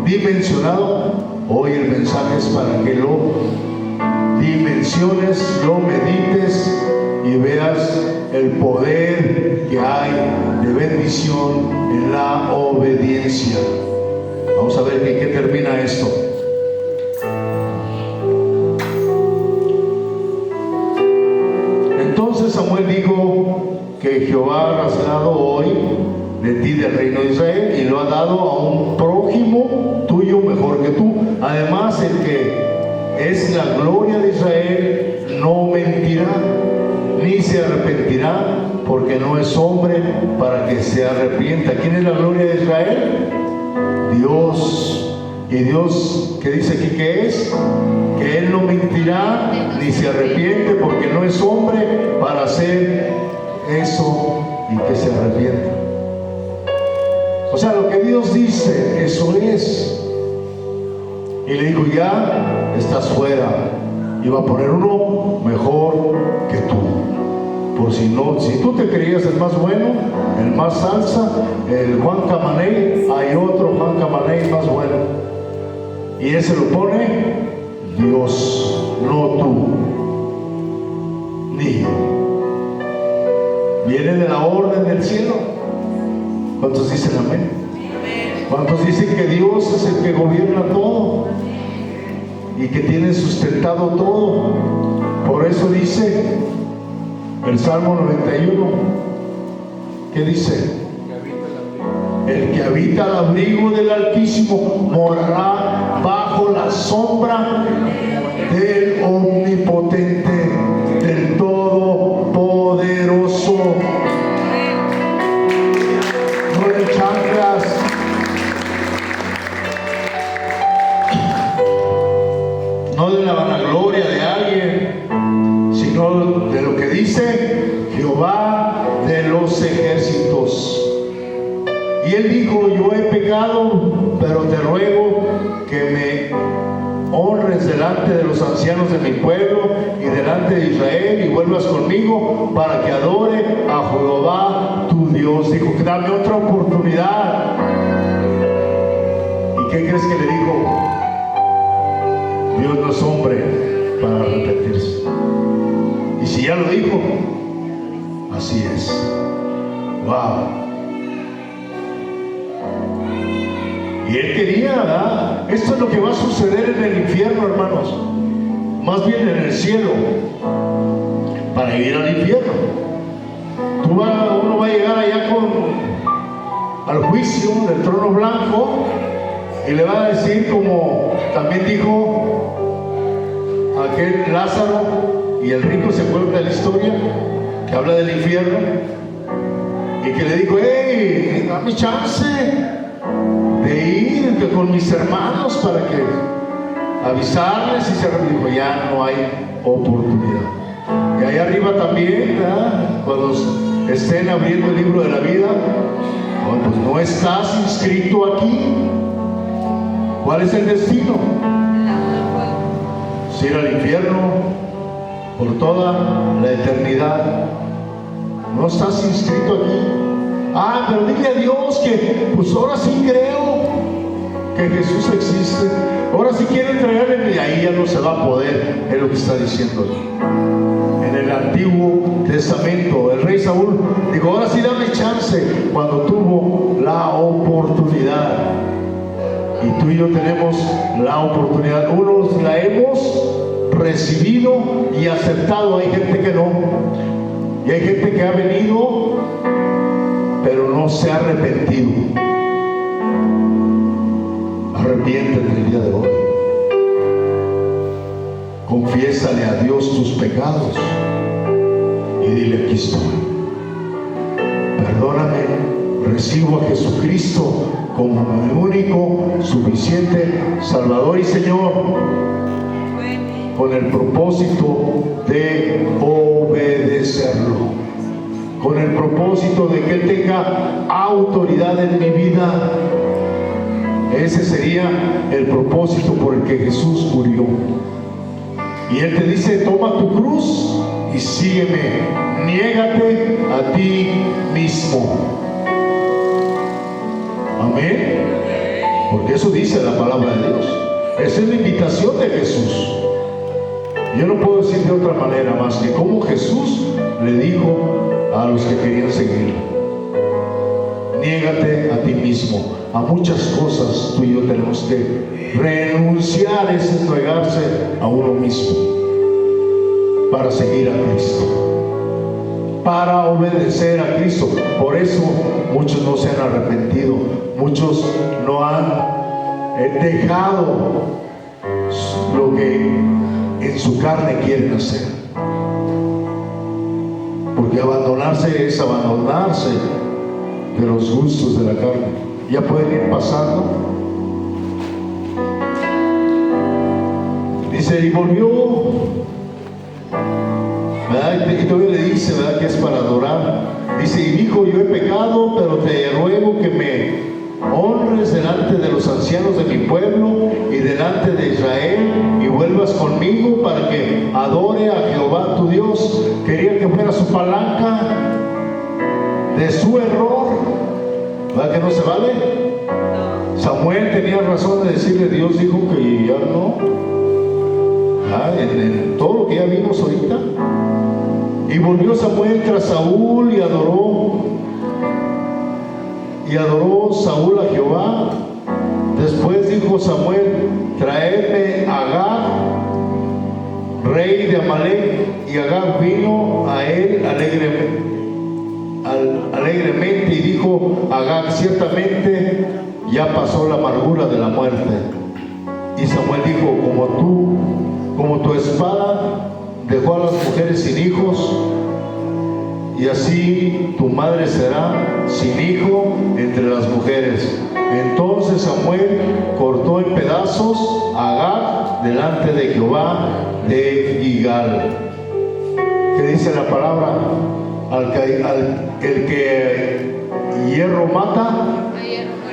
dimensionado, hoy el mensaje es para que lo dimensiones, lo medites y veas el poder que hay de bendición en la obediencia. Vamos a ver en qué termina esto. Entonces Samuel dijo que Jehová ha rasgado hoy de ti del reino de Israel y lo ha dado a un prójimo tuyo mejor que tú. Además, el que es la gloria de Israel no mentirá ni se arrepentirá, porque no es hombre para que se arrepienta. ¿Quién es la gloria de Israel? Dios. Y Dios, ¿qué dice aquí que es? Que Él no mentirá ni se arrepiente, porque no es hombre para hacer eso y que se arrepienta. O sea, lo que Dios dice, eso es. Y le dijo, ya estás fuera. Y va a poner uno mejor que tú. Por si no, si tú te creías el más bueno, el más salsa, el Juan Camaney, hay otro Juan Camaney más bueno. Y ese lo pone Dios, no tú, ni yo. Viene de la orden del cielo. ¿Cuántos dicen amén? ¿Cuántos dicen que Dios es el que gobierna todo y que tiene sustentado todo? Por eso dice el Salmo 91, ¿qué dice? El que habita al abrigo del Altísimo morará bajo la sombra del Omnipotente, del Todopoderoso. No de chanclas, no de la vanagloria de alguien, sino de lo que dice Jehová de los ejércitos. Y él dijo, yo he pecado, pero te ruego que me honres delante de los ancianos de mi pueblo y delante de Israel, y vuelvas conmigo para que adore a Jehová tu Dios. Dijo, dame otra oportunidad. ¿Y qué crees que le dijo? Dios no es hombre para arrepentirse. Y si ya lo dijo, así es. Wow. Y él quería, ¿verdad? Esto es lo que va a suceder en el infierno, hermanos. Más bien en el cielo. Para ir al infierno. Uno va a llegar allá al juicio del trono blanco y le va a decir, como también dijo aquel Lázaro y el rico, ¿se acuerdan de la historia? Que habla del infierno. Y que le dijo, hey, dame chance de ir con mis hermanos para que avisarles, y se dijo, ya no hay oportunidad. Y ahí arriba también, ¿verdad? Cuando estén abriendo el libro de la vida, bueno, pues no estás inscrito aquí. ¿Cuál es el destino? Ir al infierno por toda la eternidad. No estás inscrito aquí. Pero dile a Dios que pues ahora sí creo que Jesús existe. Ahora sí quiero entregarle, y ahí ya no se va a poder. Es lo que está diciendo aquí. En el Antiguo Testamento. El rey Saúl dijo, ahora sí dame chance, cuando tuvo la oportunidad. Y tú y yo tenemos la oportunidad. Unos la hemos recibido y aceptado, hay gente que no. Y hay gente que ha venido, pero no se ha arrepentido. Arrepiéntete el día de hoy. Confiésale a Dios tus pecados y dile, aquí estoy. Perdóname, recibo a Jesucristo como mi único, suficiente Salvador y Señor, con el propósito de obedecerlo, con el propósito de que Él tenga autoridad en mi vida. Ese sería el propósito por el que Jesús murió. Y Él te dice, toma tu cruz y sígueme, niégate a ti mismo. Amén. Porque eso dice la palabra de Dios. Esa es la invitación de Jesús. Yo no puedo decir de otra manera más que como Jesús le dijo a los que querían seguirlo. Niégate a ti mismo. A muchas cosas tú y yo tenemos que renunciar, es entregarse a uno mismo para seguir a Cristo, para obedecer a Cristo. Por eso muchos no se han arrepentido, muchos no han dejado lo que en su carne quieren hacer, porque abandonarse es abandonarse de los gustos de la carne. Ya pueden ir pasando. Dice, y volvió, ¿verdad? Y todavía le dice, ¿verdad?, que es para adorar. Dice, y dijo, yo he pecado, pero te ruego que me honres delante de los ancianos de mi pueblo y delante de Israel, y vuelvas conmigo para que adore a Jehová tu Dios. Quería que fuera su palanca de su error. ¿Verdad que no se vale? Samuel tenía razón de decirle, Dios dijo que ya no. En todo lo que ya vimos ahorita. Y volvió Samuel tras Saúl y adoró Saúl a Jehová. Después dijo Samuel, traedme a Agag, rey de Amalek. Y Agag vino a él alegremente, y dijo Agag, ciertamente ya pasó la amargura de la muerte. Y Samuel dijo, como tu espada dejó a las mujeres sin hijos, y así tu madre será sin hijo entre las mujeres. Entonces Samuel cortó en pedazos a Agag delante de Jehová de Gilgal. ¿Qué dice la palabra? El que hierro mata,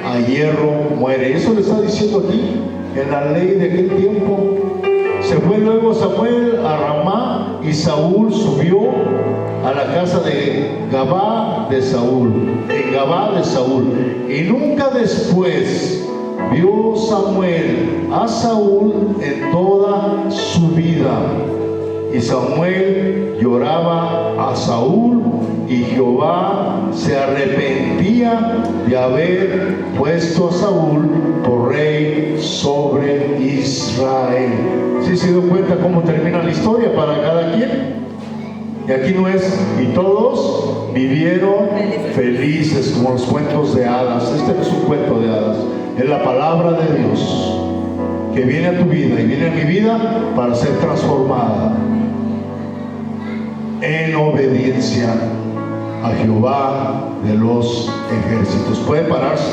a hierro muere. Eso le está diciendo aquí en la ley de aquel tiempo. Se fue luego Samuel a Ramá, y Saúl subió a la casa de Gabá de Saúl, en Gabá de Saúl. Y nunca después vio Samuel a Saúl en toda su vida. Y Samuel lloraba a Saúl, y Jehová se arrepentía de haber puesto a Saúl por rey sobre Israel. ¿Sí se dio cuenta cómo termina la historia para cada quien? Y aquí no es, y todos vivieron felices, como los cuentos de hadas. Este no es un cuento de hadas, es la palabra de Dios que viene a tu vida y viene a mi vida para ser transformada en obediencia a Jehová de los ejércitos. ¿Puede pararse?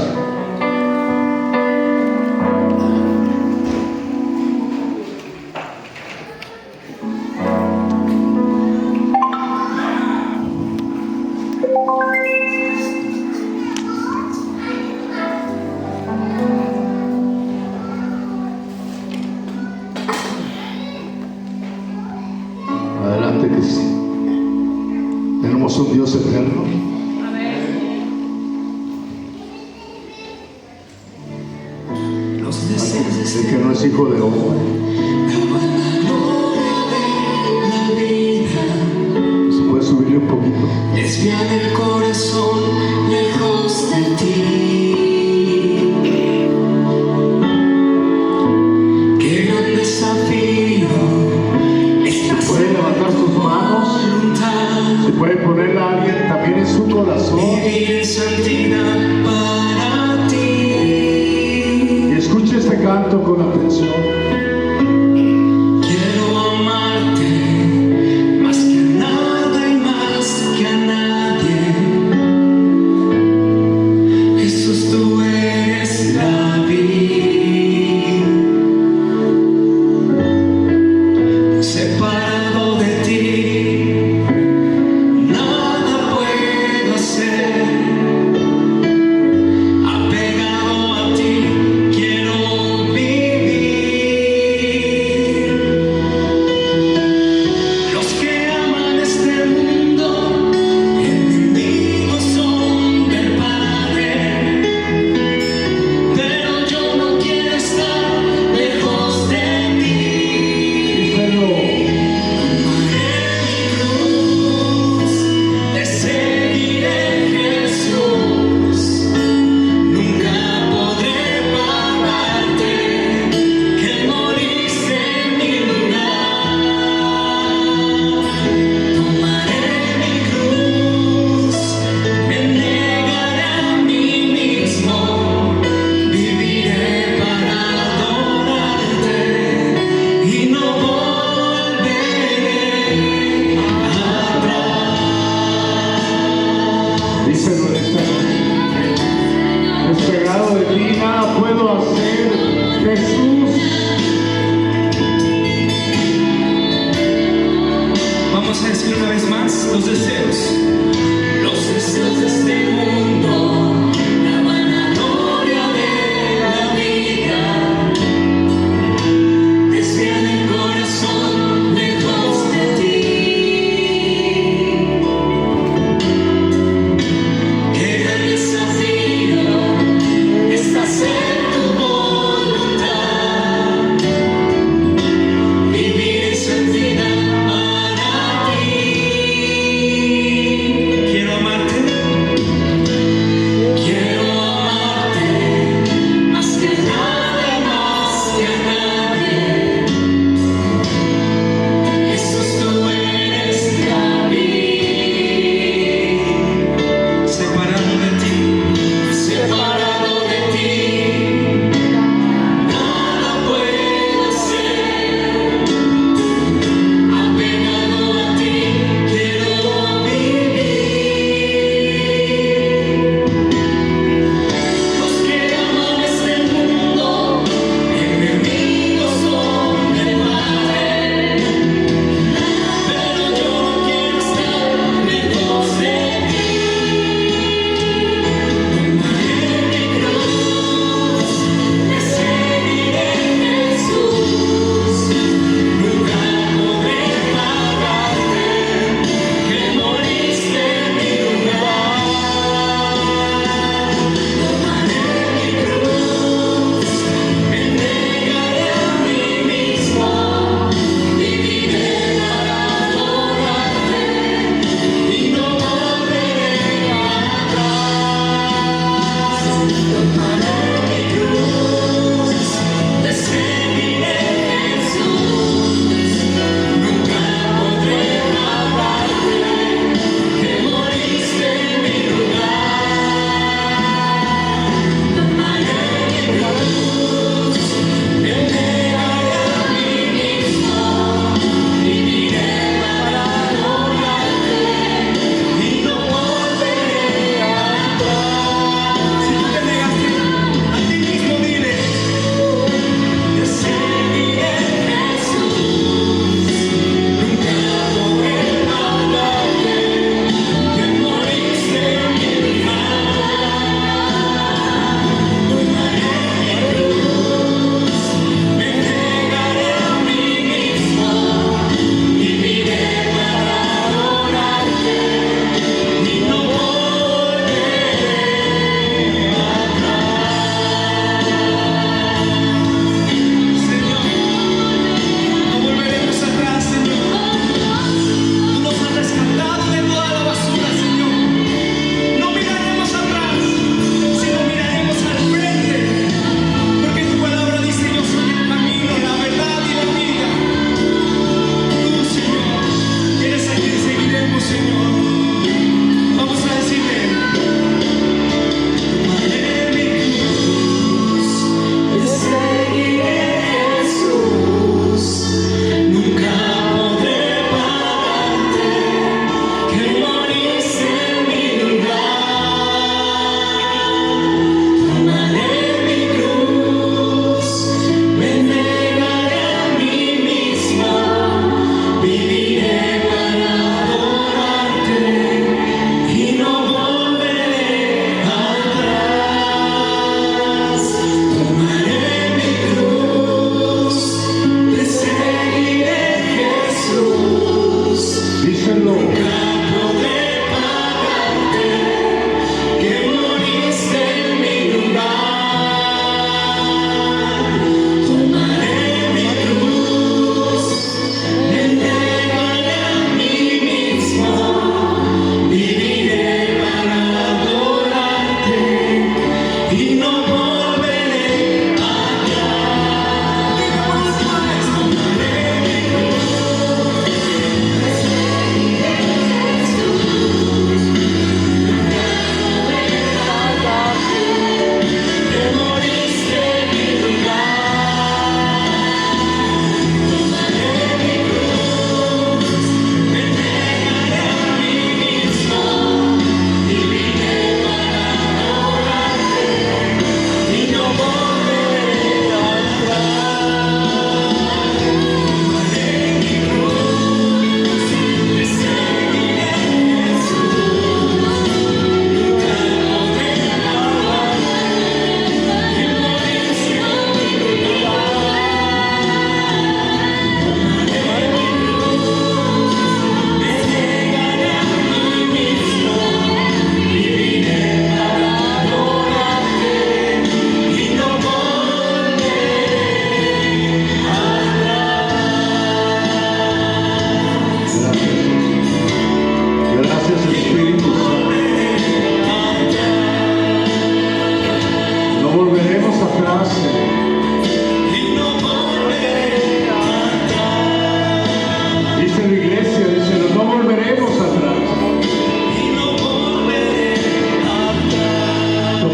Adelante, que sí. Tenemos un Dios eterno. El que no es hijo de hombre.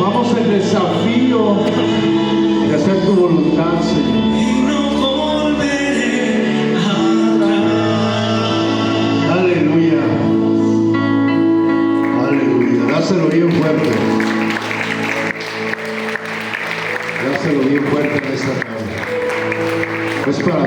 Tomamos el desafío de hacer tu voluntad, Señor. y no volveré atrás. Aleluya. Aleluya. Dáselo bien fuerte.